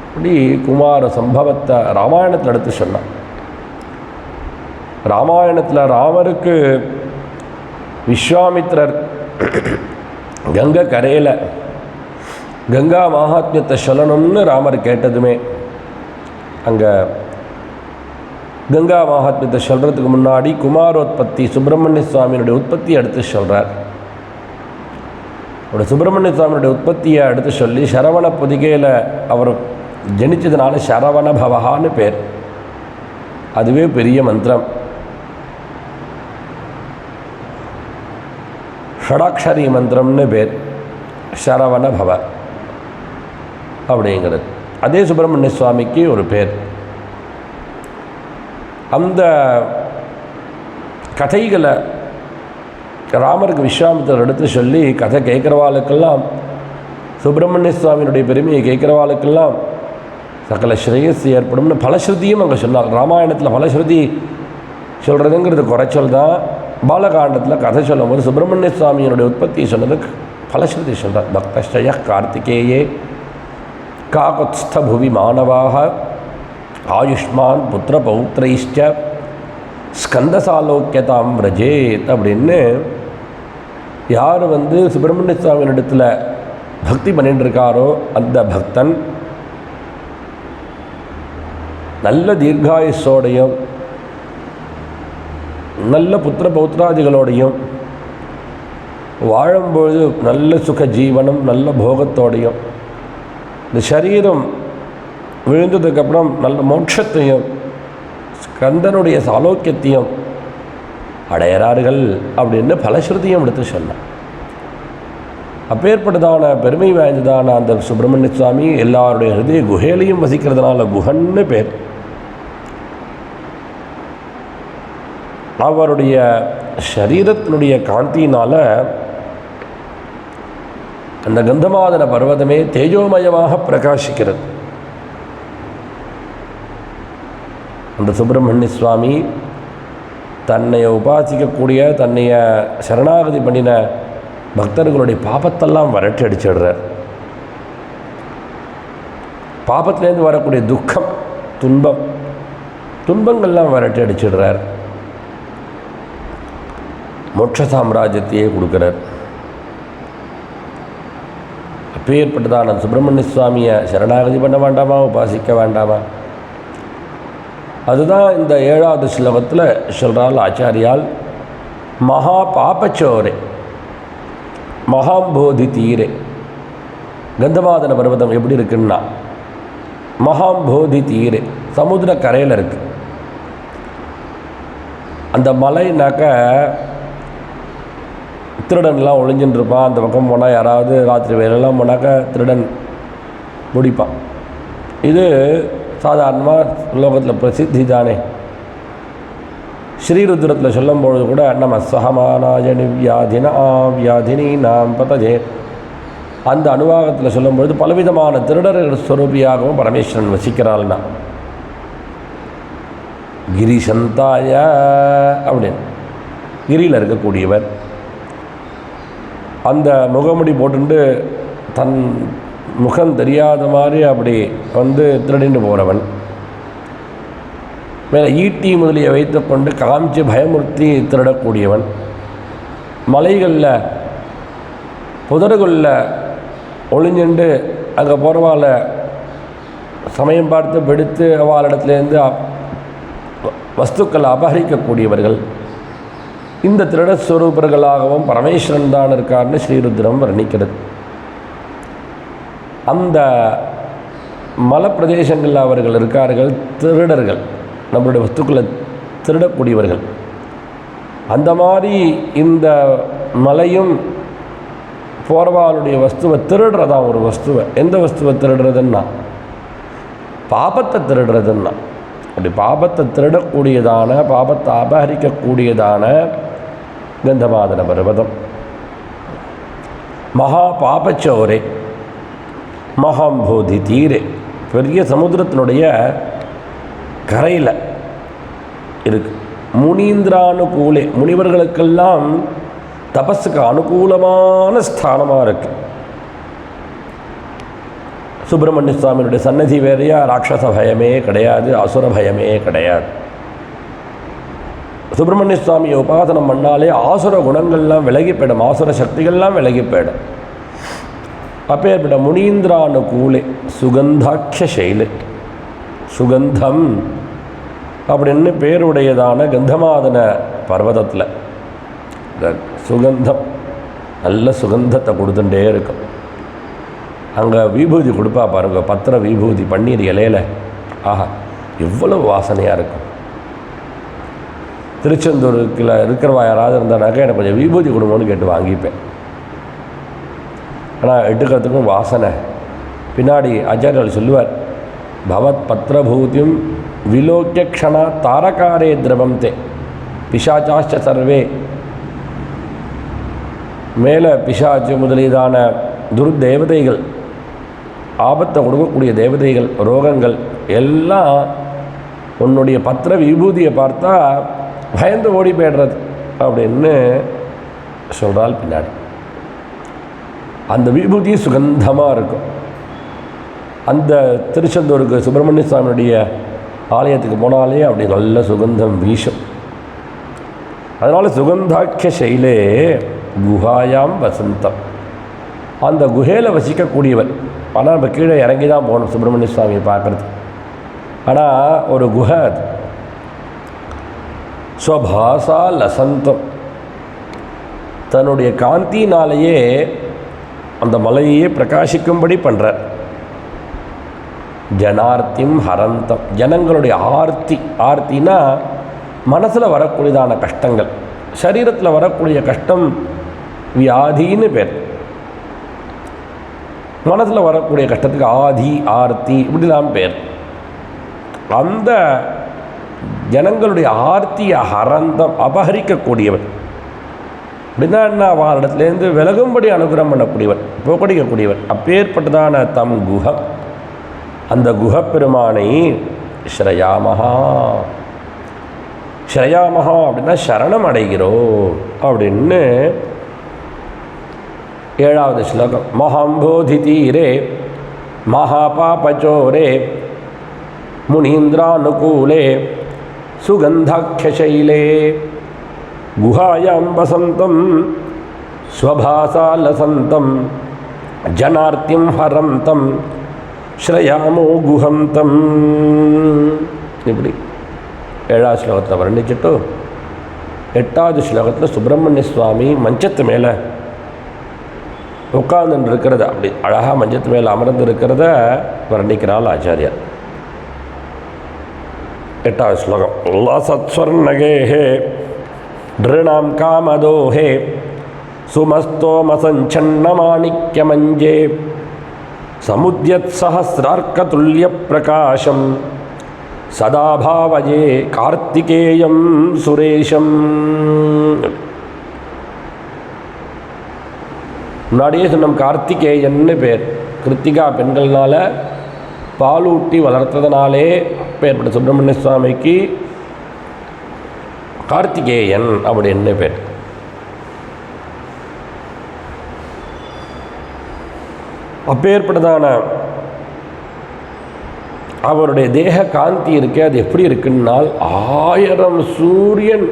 இப்படி குமார சம்பவத்தை ராமாயணத்தில் எடுத்து சொன்னான். ராமாயணத்தில் ராமருக்கு விஸ்வாமித்திரர் கங்கை கரையில் கங்கா மகாத்மியத்தை சொல்லணும்னு ராமர் கேட்டதுமே அங்கே கங்கா மகாத்மியத்தை சொல்கிறதுக்கு முன்னாடி குமாரோத்பத்தி சுப்பிரமணிய சுவாமியினுடைய உற்பத்தி எடுத்து சொல்கிறார். அவருடைய சுப்பிரமணிய சுவாமியுடைய உற்பத்தியை எடுத்து சொல்லி சரவண பொதிகையில் அவர் ஜனித்ததுனால சரவண பவகான்னு பேர். அதுவே பெரிய மந்திரம். ஷடாக்ஷரி மந்திரம்னு பேர் சரவண பவ அப்படிங்கிறது. அதே சுப்பிரமணிய சுவாமிக்கு ஒரு பேர். அந்த கதைகளை ராமருக்கு விஸ்வாமித்திரர் எடுத்து சொல்லி கதை கேட்குறவாளுக்கெல்லாம் சுப்பிரமணிய சுவாமியினுடைய பெருமையை கேட்குறவாளுக்கெல்லாம் சகல ஸ்ரேயஸ் ஏற்படும்னு பலஸ்ருதியும் அங்கே சொன்னார். ராமாயணத்தில் பலஸ்ருதி சொல்கிறதுங்கிறது குறைச்சல் தான். பாலகாண்டத்தில் கதை சொல்லும் போது சுப்பிரமணிய சுவாமியினுடைய உற்பத்தியை சொன்னதுக்கு பலஸ்ருதி சொல்கிறார். பக்தஸ்டய கார்த்திகேயே காகுத்ஸ்த புவி மாணவாக ஆயுஷ்மான் புத்திர பௌத்திரைஷ்ட ஸ்கந்தசாலோக்கியதாம் ரஜேத் அப்படின்னு யார் சுப்பிரமணிய சுவாமியினிடத்தில் பக்தி பண்ணிட்டு இருக்காரோ அந்த பக்தன் நல்ல தீர்காயுஷோடையும் நல்ல புத்திர பௌத்திராதிகளோடையும் வாழும்பொழுது நல்ல சுக ஜீவனம் நல்ல போகத்தோடையும் இந்த சரீரம் விழுந்ததுக்கப்புறம் நல்ல மோட்சத்தையும் ஸ்கந்தனுடைய சாலோக்கியத்தையும் அடையிறார்கள் அப்படின்னு பலஸ்ருதியும் எடுத்து சொன்னான். அப்பேற்பட்டதான பெருமை வாய்ந்ததான அந்த சுப்பிரமணிய சுவாமி எல்லாருடைய ஹிருதய குகையிலையும் வசிக்கிறதுனால குஹன்னு பேர். அவருடைய சரீரத்தினுடைய காந்தியினால் அந்த கந்தமாதன பர்வதமே தேஜோமயமாக பிரகாசிக்கிறது. அந்த சுப்பிரமணிய சுவாமி தன்னைய உபாசிக்கக்கூடிய தன்னைய சரணாகதி பண்ணின பக்தர்களுடைய பாபத்தெல்லாம் வரட்டி அடிச்சிடுறார். பாபத்திலேருந்து வரக்கூடிய துக்கம் துன்பங்கள்லாம் வரட்டி அடிச்சிடுறார். மோட்ச சாம்ராஜ்யத்தையே கொடுக்குறார். அப்பேற்பட்டதான சுப்பிரமணிய சுவாமியை சரணாகதி பண்ண வேண்டாமா, உபாசிக்க வேண்டாமா? அதுதான் இந்த 7வது ஸ்லோகத்தில் சொல்கிறாள் ஆச்சாரியால். மகா பாபச்சோரே மகாம்போதி தீரே. கந்தமாதன பர்வதம் எப்படி இருக்குன்னா மகாம்போதி தீரே சமுத்திர கரையில் இருக்குது. அந்த மலைனாக்க திருடன்லாம் ஒளிஞ்சுன்னு இருப்பான். அந்த பக்கம் போனால் யாராவது ராத்திரி வேலையெல்லாம் போனாக்கா திருடன் முடிப்பான். இது சாதாரணமாக லோகத்தில் பிரசித்தி தானே. ஸ்ரீருத்ரத்தில் சொல்லும்பொழுது கூட நம்ம சகமானாஜனி வியாதினி நாம் பதஜே அந்த அனுவாகத்தில் சொல்லும்பொழுது பலவிதமான திருடர் ஸ்வரூபியாகவும் பரமேஸ்வரன் வசிக்கிறாள்னா கிரிசந்தாய அப்படின்னு கிரியில் இருக்கக்கூடியவர். அந்த முகமுடி போட்டுண்டு தன் முகம் தெரியாத மாதிரி அப்படி திருடிண்டு போகிறவன். மேலே ஈட்டி முதலியை வைத்து கொண்டு காமிச்சு பயமுறுத்தி திருடக்கூடியவன். மலைகளில் புதர்களில் ஒளிஞ்சுண்டு அங்கே போகிறவாளை சமயம் பார்த்து வெடித்து அவளிடத்துலேருந்து வஸ்துக்களை அபகரிக்கக்கூடியவர்கள். இந்த திருடஸ்வரூபர்களாகவும் பரமேஸ்வரன் தான் இருக்கார்னு ஸ்ரீருத்ரம் வர்ணிக்கிறது. அந்த மலைப்பிரதேசங்களில் அவர்கள் இருக்கார்கள், திருடர்கள், நம்மளுடைய வஸ்துக்களை திருடக்கூடியவர்கள். அந்த மாதிரி இந்த மலையும் போகிறவாளுடைய வஸ்துவை திருடுறதா. ஒரு வஸ்துவை, எந்த வஸ்துவை திருடுறதுன்னா பாபத்தை திருடுறதுன்னா. அப்படி பாபத்தை திருடக்கூடியதான, பாபத்தை அபகரிக்கக்கூடியதான கந்தமாதன பர்வதம். மகா பாபச்சோரே மகாம்போதி தீரே, பெரிய சமுத்திரத்தினுடைய கரையில் இருக்கு. முனீந்திரானுகூலே, முனிவர்களுக்கெல்லாம் தபஸுக்கு அனுகூலமான ஸ்தானமாக இருக்கு. சுப்பிரமணிய சுவாமியுடைய சன்னதி வேறையா, ராட்சச பயமே கிடையாது, அசுர பயமே கிடையாது. சுப்பிரமணிய சுவாமியை உபாசனம் பண்ணாலே ஆசுர குணங்கள்லாம் விலகி போயிடும், ஆசுர சக்திகள்லாம் விலகி போயிடும். அப்பேற்பட்ட முனீந்திரானுகூலே சுகந்தாட்ச சைலே, சுகந்தம் அப்படின்னு பேருடையதான கந்தமாதன பர்வதத்தில் சுகந்தம், நல்ல சுகந்தத்தை கொடுத்துட்டே இருக்கும். அங்கே விபூதி கொடுப்பா பாருங்க, பத்திர விபூதி பன்னீர் இலையில். ஆஹா, இவ்வளவு வாசனையாக இருக்கும். திருச்செந்தூருக்குள்ள இருக்கிறவா யாராவது இருந்தானாக்கா எனக்கு கொஞ்சம் விபூதி கொடுங்கன்னு கேட்டு வாங்கிப்பேன். ஆனால் எடுக்கிறதுக்கும் வாசனை. பின்னாடி ஆச்சாரியர்கள் சொல்லுவார், பவத் பத்திரபூதியும் விலோக்கிய க்ஷணா தாரகாரே திரவம் தே பிசாச்சாச்ச சர்வே. மேலே பிசாச்சு முதலீதான துர்தேவதைகள், ஆபத்தை கொடுக்கக்கூடிய தேவதைகள், ரோகங்கள் எல்லாம் உன்னுடைய பத்திர விபூதியை பார்த்தா பயந்து ஓடி போய்டுறது அப்படின்னு சொல்கிறாள் பின்னாடி. அந்த விபூதி சுகந்தமாக இருக்கும். அந்த திருச்செந்தூருக்கு சுப்பிரமணிய சுவாமியுடைய ஆலயத்துக்கு போனாலே அப்படி நல்ல சுகந்தம் வீசும். அதனால் சுகந்தாக்கிய சைலே குஹாயாம் வசந்தம், அந்த குஹையில் வசிக்கக்கூடியவர். ஆனால் நம்ம கீழே இறங்கி தான் போகணும் சுப்பிரமணிய சுவாமியை பார்க்குறது. ஆனால் ஒரு குஹை அது. ஸ்வபாசா லசந்தம், தன்னுடைய காந்தினாலேயே அந்த மலையே பிரகாசிக்கும்படி பண்ணுறார். ஜனார்த்திம் ஹரந்தம், ஜனங்களுடைய ஆர்த்தி. ஆர்த்தினா மனசில் வரக்கூடியதான கஷ்டங்கள், சரீரத்தில் வரக்கூடிய கஷ்டம் வியாதின்னு பேர். மனசில் வரக்கூடிய கஷ்டத்துக்கு ஆதி, ஆர்த்தி இப்படிலாம் பேர். அந்த ஜனங்களுடைய ஆர்த்தியை ஹரந்தம், அபகரிக்கக்கூடியவர். அப்படின்னா என்ன, அவரிடத்துலேருந்து விலகும்படி அனுகிரகம் பண்ணக்கூடியவர், போக்கடிக்கக்கூடியவர். அப்பேற்பட்டதான தம் குஹம், அந்த குஹப்பெருமானை ஸ்ரயாமஹா. ஸ்ரயாமஹா அப்படின்னா சரணம் அடைகிறோம் அப்படின்னு 7வது ஸ்லோகம். மகாம்போதி தீரே மகாபாபச்சோரே முனீந்திரானுகூலே சுகந்தாக்கியசைலே குஹாயாம் வசந்தம் ஸ்வபாசா லசந்தம் ஜனார்த்திம் ஹரந்தம் ஸ்ரயாமோ குஹந்தம். இப்படி 7வது ஸ்லோகத்தில் வர்ணிச்சுட்டு 8வது ஸ்லோகத்தில் சுப்பிரமணிய சுவாமி மஞ்சத்து மேலே உட்கார்ந்து இருக்கிறத, அப்படி அழகாக மஞ்சத்து மேலே அமர்ந்து இருக்கிறத வர்ணிக்கிறாள் ஆச்சாரியார். 8வது ஸ்லோகம். லசத்ஸ்வர்ணகேஹே ட்ருணாம் காமதோஹே சுமஸ்தோமசஞ்சன்னமாணிக்யமஞ்சே சமுத்யத் சஹஸ்ரார்க்கதுல்ய பிரகாசம் சதா பாவஜே கார்த்திகேயம் சுரேஷம். முன்னாடியே சொன்னோம், கார்த்திகேயன்னு பேர். கிருத்திகா பெண்கள்னால பாலூட்டி வளர்த்ததுனாலே பேர்பட்ட சுப்பிரமணிய சுவாமிக்கு கார்த்திகேயன் அப்படின்னு பேர். அப்பேற்பட்டதான அவருடைய தேக காந்தி இருக்கே, அது எப்படி இருக்குன்னால் 1000 சூரியன்,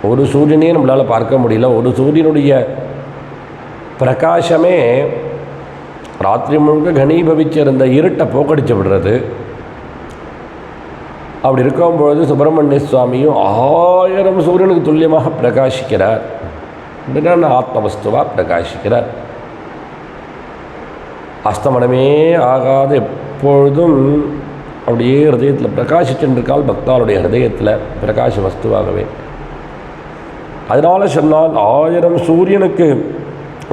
ஒரு சூரியனே நம்மளால் பார்க்க முடியல. ஒரு சூரியனுடைய பிரகாசமே ராத்திரி முழுக்க கனீபவிச்சிருந்த இருட்டை போக்கடிச்சு விடுறது. அப்படி இருக்கும்பொழுது சுப்பிரமணிய சுவாமியும் 1000 சூரியனுக்கு துல்லியமாக பிரகாசிக்கிறார். அப்படின்னா ஆத்மவஸ்துவாக பிரகாசிக்கிறார். அஸ்தமனமே ஆகாத எப்பொழுதும் அப்படியே ஹிருதயத்தில் பிரகாசிச்சென்றிருக்கால் பக்தாளுடைய ஹிருதயத்தில் பிரகாச வஸ்துவாகவே. அதனால் சொன்னால் 1000 சூரியனுக்கு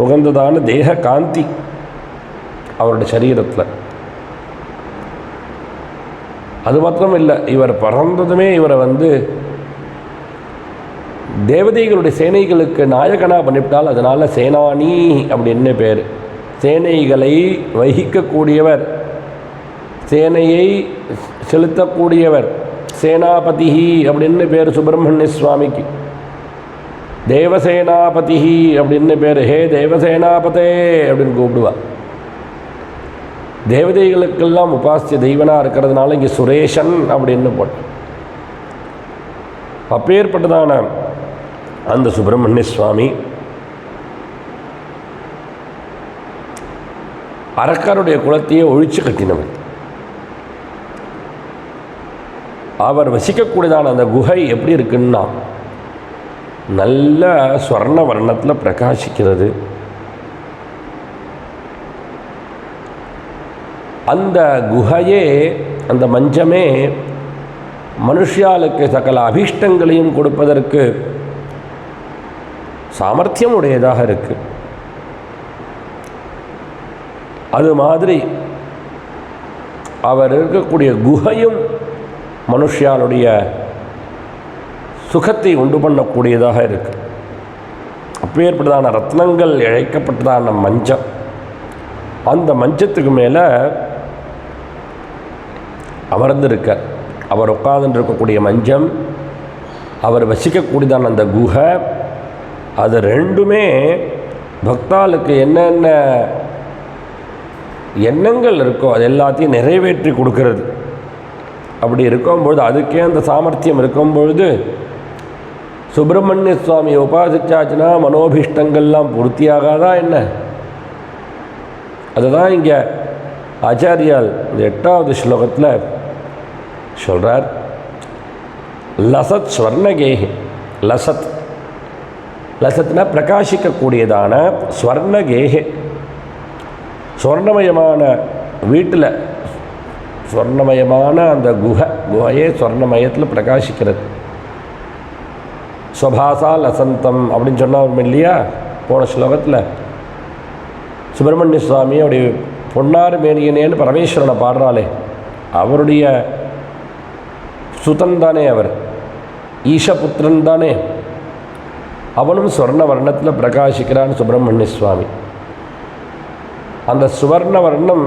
உகந்ததான தேக காந்தி அவருடைய சரீரத்தில். அது மாத்திரம் இல்லை, இவர் பிறந்ததுமே இவரை தேவதைகளுடைய சேனைகளுக்கு நாயகனாக பண்ணிவிட்டால் அதனால் சேனானி அப்படின்னு பேர். சேனைகளை வகிக்கக்கூடியவர், சேனையை செலுத்தக்கூடியவர், சேனாபதி அப்படின்னு பேர் சுப்பிரமணிய சுவாமிக்கு. தேவசேனாபதி அப்படின்னு பேர். ஹே தேவசேனாபதே அப்படின்னு கூப்பிடுவா. தேவதைகளுக்கெல்லாம் உபாசிய தெய்வனாக இருக்கிறதுனால இங்கே சுரேஷன் அப்படின்னு போட்டார். அப்பேற்பட்டதான அந்த சுப்பிரமணிய சுவாமி அரக்கருடைய குலத்தையே ஒழிச்சு கட்டினவர். அவர் வசிக்கக்கூடியதான அந்த குகை எப்படி இருக்குன்னா நல்ல ஸ்வர்ண வர்ணத்தில் பிரகாசிக்கிறது. அந்த குகையே, அந்த மஞ்சமே மனுஷியாளுக்கு சகல அபீஷ்டங்களையும் கொடுப்பதற்கு சாமர்த்தியம் உடையதாக இருக்குது. அது மாதிரி அவர் இருக்கக்கூடிய குகையும் மனுஷியாளுடைய சுகத்தை உண்டு பண்ணக்கூடியதாக இருக்குது. அப்பேற்பட்டதான ரத்னங்கள் இழைக்கப்பட்டதான மஞ்சம், அந்த மஞ்சத்துக்கு மேலே அமர்ந்திருக்கார். அவர் உட்கார்ந்து இருக்கக்கூடிய மஞ்சம், அவர் வசிக்கக்கூடியதான அந்த குகை, அது ரெண்டுமே பக்தாளுக்கு என்னென்ன எண்ணங்கள் இருக்கோ அது எல்லாத்தையும் நிறைவேற்றி கொடுக்கறது. அப்படி இருக்கும்பொழுது, அதுக்கே அந்த சாமர்த்தியம் இருக்கும்பொழுது சுப்பிரமணிய சுவாமியை உபாசிச்சாச்சுன்னா மனோபிஷ்டங்கள்லாம் பூர்த்தியாகாதா என்ன? அதுதான் இங்கே ஆச்சாரியால் இந்த 8வது ஸ்லோகத்தில் சொல்கிறார். லசத் ஸ்வர்ணகேஹி. லசத், லசத்னா பிரகாசிக்கக்கூடியதான ஸ்வர்ணகேஹே, ஸ்வர்ணமயமான வீட்டில், ஸ்வர்ணமயமான அந்த குகையே ஸ்வர்ணமயத்தில் பிரகாசிக்கிறது. ஸ்வபாசா லசந்தம் அப்படின்னு சொன்னோம் இல்லையா போன ஸ்லோகத்தில். சுப்பிரமணிய சுவாமி அவருடைய பொன்னாறு மேனியனேன்னு பரமேஸ்வரனை பாடுறாளே, அவருடைய சுதன் தானே, அவர் ஈஷபுத்திரன் தானே, அவனும் ஸ்வர்ண வர்ணத்தில் பிரகாசிக்கிறான் சுப்பிரமணிய சுவாமி. அந்த சுவர்ண வர்ணம்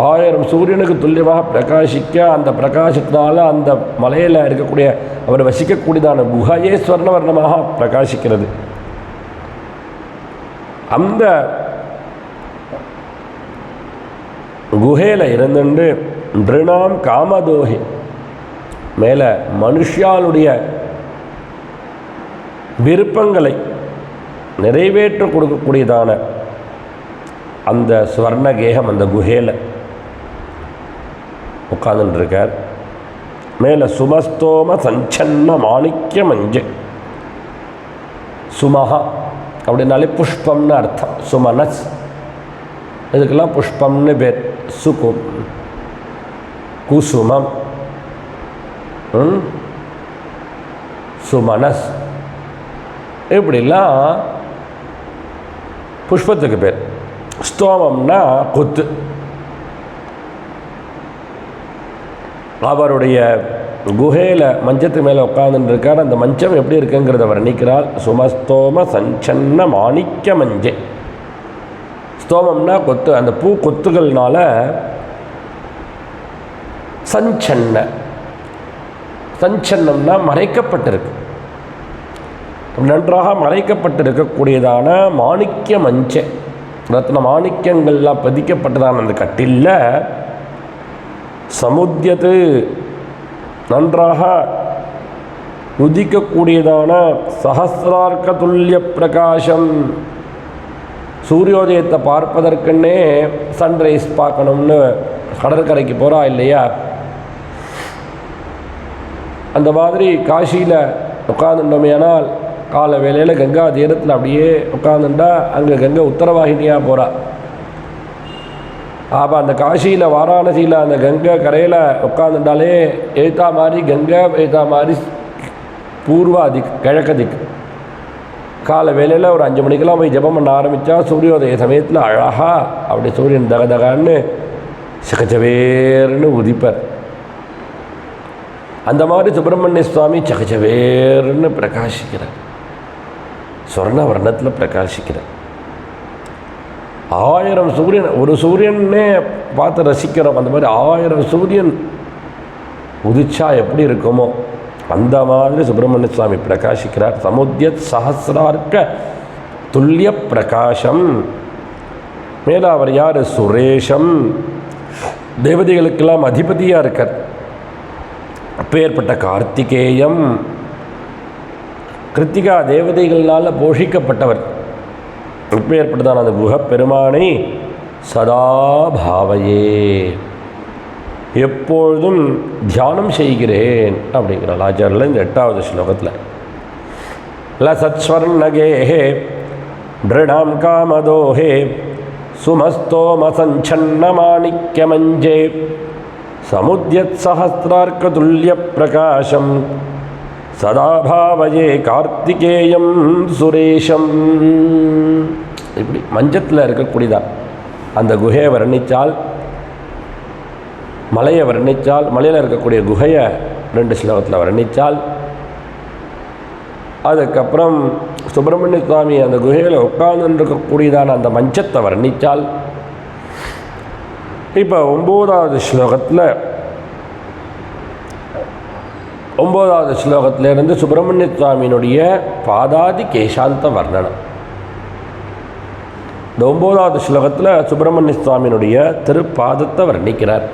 1000 சூரியனுக்கு துல்லியமாக பிரகாசிக்க, அந்த பிரகாசத்தினால அந்த மலையில் இருக்கக்கூடிய அவர் வசிக்கக்கூடியதான குகையே ஸ்வர்ண வர்ணமாக பிரகாசிக்கிறது. அந்த குகையில் இருந்துட்டு நிருணாம் காமதோஹி, மேலே மனுஷாளுடைய விருப்பங்களை நிறைவேற்ற கொடுக்கக்கூடியதான அந்த ஸ்வர்ணகேகம் அந்த குகையில் உட்கார்ந்துருக்கார். மேலே சுமஸ்தோம சஞ்சன்ன மாணிக்க மஞ்சள். சுமஹா அப்படின்னாலே புஷ்பம்னு அர்த்தம். சுமனஸ், இதுக்கெல்லாம் புஷ்பம்னு பேர். சுகும், குசுமம், சுமனஸ், இப்படிலாம் புஷ்பத்துக்கு பேர். ஸ்தோமம்னா கொத்து. அவருடைய குகையில் மஞ்சத்துக்கு மேலே உட்கார்ந்துருக்கார். அந்த மஞ்சம் எப்படி இருக்குங்கிறத வர்ணிக்கிறார். சுமஸ்தோம சஞ்சன்ன மாணிக்க மஞ்சை. ஸ்தோமம்னா கொத்து, அந்த பூ கொத்துகள்னால சஞ்சன்ன, சஞ்சன்னம்னா மறைக்கப்பட்டிருக்கு. நன்றாக மறைக்கப்பட்டிருக்கக்கூடியதான மாணிக்க மஞ்ச ரத்ன மாணிக்கங்கள்லாம் பதிக்கப்பட்டதான அந்த கட்டிலில் சமுத்தியத்து நன்றாக உதிக்கக்கூடியதான சஹசிரார்க்க துல்லிய பிரகாசம், சூரியோதயத்தை பார்ப்பதற்குன்னே சன்ரைஸ் பார்க்கணும்னு கடற்கரைக்கு போகிறா இல்லையா, அந்த மாதிரி காசியில் உட்காந்துட்டோமேனால் காலை வேளையில் கங்கா தீரத்தில் அப்படியே உட்காந்துட்டா அங்கே கங்கை உத்தரவாகினியாக போகிறா. அப்போ அந்த காசியில் வாராணசியில் அந்த கங்கை கரையில் உட்காந்துட்டாலே எழுத்தா மாதிரி கங்கை எழுத்தா மாதிரி பூர்வா திக் கிழக்கு திக். காலை வேளையில் ஒரு 5 மணிக்கெல்லாம் போய் ஜபம் பண்ண ஆரம்பித்தா சூரியோதய சமயத்தில் அழகாக அப்படி சூரியன் தகதகான்னு சகச்சவேர்னு உதிப்பார். அந்த மாதிரி சுப்பிரமணிய சுவாமி சகச்சவேர்னு பிரகாசிக்கிறார், சொர்ண வர்ணத்தில் பிரகாசிக்கிறார். 1000 சூரியன், ஒரு சூரியனே பார்த்து ரசிக்கிறோம், அந்த மாதிரி 1000 சூரியன் உதிச்சா எப்படி இருக்குமோ அந்த மாதிரி சுப்பிரமணிய சுவாமி பிரகாசிக்கிறார். சமுத்தியத் சஹசிரார்க்க துல்லிய பிரகாசம். மேலே அவர் யார்? சுரேஷம், தேவதைகளுக்கெல்லாம் அதிபதியாக இருக்கார். அப்பேற்பட்ட கார்த்திகேயம், கிருத்திகா தேவதைகளால் போஷிக்கப்பட்டவர். அப்பேற்பட்டதான அந்த குஹ பெருமானை சதா பாவையே, எப்பொழுதும் தியானம் செய்கிறேன் அப்படிங்கிறார் ஆச்சாரியர் இந்த 8வது ஸ்லோகத்தில். லசத்ஸ்வர்ணகேஹே திருணாம் காமதோஹே சுமஸ்தோமசஞ்சன்ன மாணிக்யமஞ்சே சமுத்யத் சஹஸ்ரார்க்கதுல்ய பிரகாசம் சதா பாவயே கார்த்திகேயம் சுரேஷம். இப்படி மஞ்சத்தில் இருக்கக்கூடியதான் அந்த குகையை வர்ணித்தால், மலையை வர்ணித்தால், மலையில் இருக்கக்கூடிய குகையை 2 ஸ்லோகத்தில் வர்ணித்தால், அதுக்கப்புறம் சுப்பிரமணிய சுவாமி அந்த குகையில் உட்கார்ந்துருக்கக்கூடியதான அந்த மஞ்சத்தை வர்ணித்தால், இப்போ 9வது ஸ்லோகத்தில் 9வது ஸ்லோகத்திலிருந்து சுப்பிரமணிய சுவாமியினுடைய பாதாதி கேசாந்த வர்ணனம். இந்த 9வது ஸ்லோகத்தில் சுப்பிரமணிய சுவாமியினுடைய திருப்பாதத்தை வர்ணிக்கிறார்.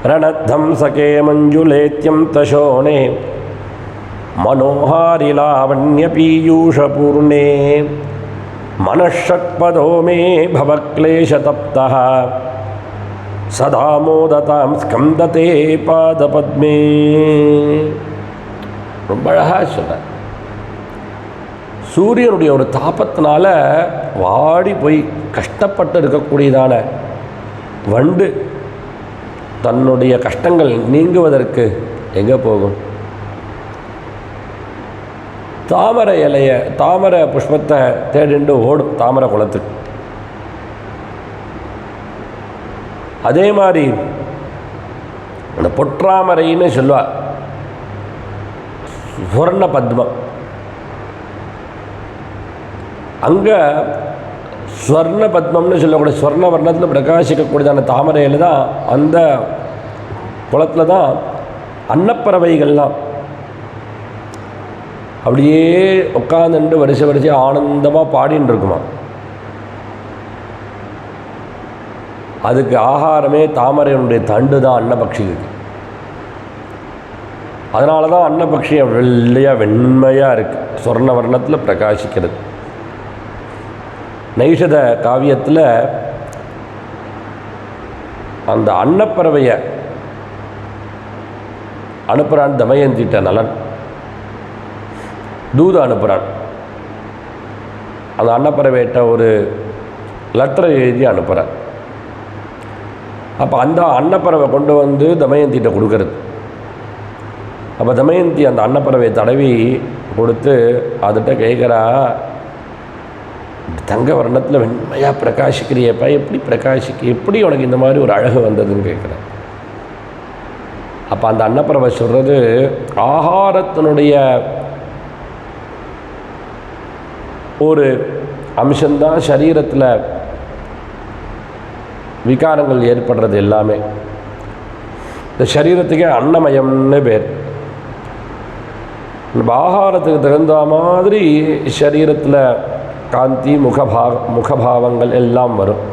ரணத்தம் சகே மஞ்சுலேத்யம் தசோனே மனோஹாரி லாவண்ய பீயூஷபூர்ணே மனஷக்பதோ மே பவக்லேஷதப்தः சதா மோததாம் ஸ்கந்ததே பாதபத்மே. ரொம்ப அழகாக சொல்கிறார். சூரியனுடைய ஒரு தாபத்தினால வாடி போய் கஷ்டப்பட்டு இருக்கக்கூடியதான வண்டு தன்னுடைய கஷ்டங்கள் நீங்குவதற்கு எங்கே போகும்? தாமரை இலையை, தாமரை புஷ்பத்தை தேடிண்டு ஓடும் தாமரை குளத்துக்கு. அதே மாதிரி அந்த பொற்றாமரைன்னு சொல்லுவாள், சுவர்ண பத்மம். அங்கே ஸ்வர்ண பத்மம்னு சொல்லக்கூடிய ஸ்வர்ண வர்ணத்தில் பிரகாசிக்கக்கூடியதான தாமரையில் தான், அந்த குளத்தில் தான் அன்னப்பறவைகள்லாம் அப்படியே உட்காந்துட்டு வரிசை ஆனந்தமாக பாடின்னு இருக்குமா. அதுக்கு ஆகாரமே தாமரையினுடைய தண்டு தான் அன்னபக்ஷிக்கு. அதனால தான் அன்னபக்ஷி வெள்ளையாக வெண்மையாக இருக்குது, சொர்ண வர்ணத்தில் பிரகாசிக்கிறது. நைஷத காவியத்தில் அந்த அன்னப்பறவையை அனுப்புகிறான் தமயந்திட்ட நலன், தூது அனுப்புகிறான். அந்த அன்னப்பறவையிட்ட ஒரு லெட்டரை எழுதி அனுப்புகிறான். அப்போ அந்த அன்னப்பறவை கொண்டு வந்து தமயந்திட்ட கொடுக்கறது. அப்போ தமயந்தி அந்த அன்னப்பறவை தடவி கொடுத்து அதுகிட்ட கேட்குறா, தங்க வர்ணத்தில் வெண்மையாக பிரகாசிக்கிறியப்பா, எப்படி உனக்கு இந்த மாதிரி ஒரு அழகு வந்ததுன்னு கேட்குறேன். அப்போ அந்த அன்னப்பறவை சொல்கிறது, ஆகாரத்தினுடைய ஒரு அம்சம்தான் சரீரத்தில் விகாரங்கள் ஏற்படுறது எல்லாமே. இந்த சரீரத்துக்கே அன்னமயம்னு பேர். நம்ம ஆகாரத்துக்கு தகுந்த மாதிரி சரீரத்தில் காந்தி முகபாவங்கள் எல்லாம் வரும்.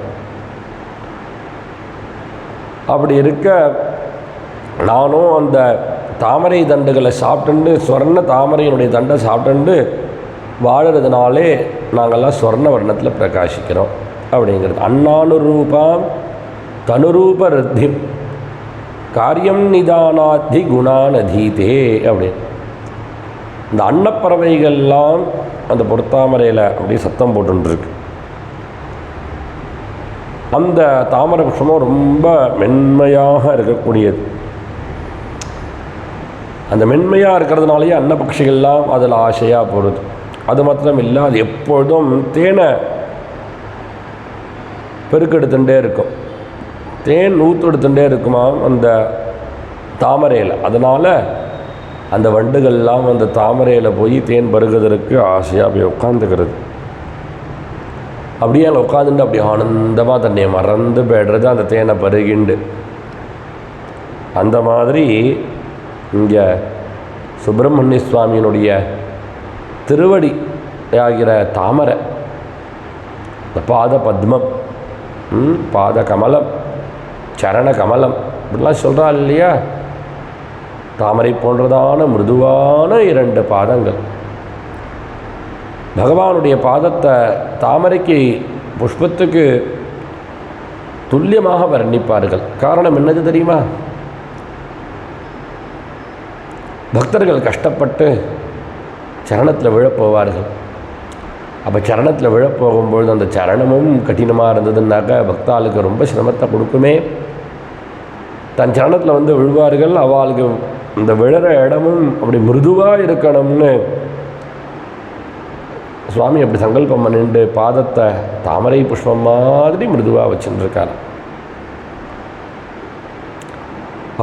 அப்படி இருக்க நானும் அந்த தாமரை தண்டுகளை சாப்பிட்டுண்டு ஸ்வர்ண தாமரையினுடைய தண்டை சாப்பிட்டுண்டு வாழறதுனாலே நாங்கள்லாம் ஸ்வர்ண வர்ணத்தில் பிரகாசிக்கிறோம் அப்படிங்கிறது. அன்னானுரூபாம் தனுரூப ரித்தி காரியம் நிதானாத்தி குணானதீதே அப்படின்னு. இந்த அன்னப்பறவைகள்லாம் அந்த பொற்தாமரையில் அப்படியே சத்தம் போட்டுருக்கு. அந்த தாமரை புஷ்பமும் ரொம்ப மென்மையாக இருக்கக்கூடியது. அந்த மென்மையாக இருக்கிறதுனாலேயே அன்னபக்ஷிகள்லாம் அதில் ஆசையாக போடுது. அது மாத்திரம் இல்லை, அது எப்பொழுதும் தேனை பெருக்கெடுத்துட்டே இருக்கும், தேன் ஊற்றெடுத்துட்டே இருக்குமா அந்த தாமரையில். அதனால் அந்த வண்டுகள்லாம் அந்த தாமரையில் போய் தேன் பருகுவதற்கு ஆசையாக போய் உட்காந்துக்கிறது. அப்படியே அங்கே உட்காந்துட்டு அப்படி ஆனந்தமாக தன்னை மறந்து போய்டுறது அந்த தேனை பருகிண்டு. அந்த மாதிரி இங்கே சுப்பிரமணிய சுவாமியினுடைய திருவடி ஆகிற தாமரை, இந்த பாத பத்மம், பாத கமலம், சரண கமலம் இப்படிலாம் சொல்கிறா இல்லையா, தாமரை போன்றதான மிருதுவான 2 பாதங்கள். பகவானுடைய பாதத்தை தாமரைக்கு புஷ்பத்துக்கு துல்லியமாக வர்ணிப்பார்கள். காரணம் என்னது தெரியுமா? பக்தர்கள் கஷ்டப்பட்டு சரணத்தில் விழப்போவார்கள். அப்போ சரணத்தில் விழப்போகும்பொழுது அந்த சரணமும் கடினமாக இருந்ததுன்னாக்கா பக்தாளுக்கு ரொம்ப சிரமத்தை கொடுக்குமே. தன் சரணத்தில் வந்து விழுவார்கள். அவளுக்கு இந்த விழுற இடமும் அப்படி மிருதுவாக இருக்கணும்னு சுவாமி அப்படி சங்கல்பம் பண்ணிட்டு பாதத்தை தாமரை புஷ்பம் மாதிரி மிருதுவாக வச்சுருக்கார்.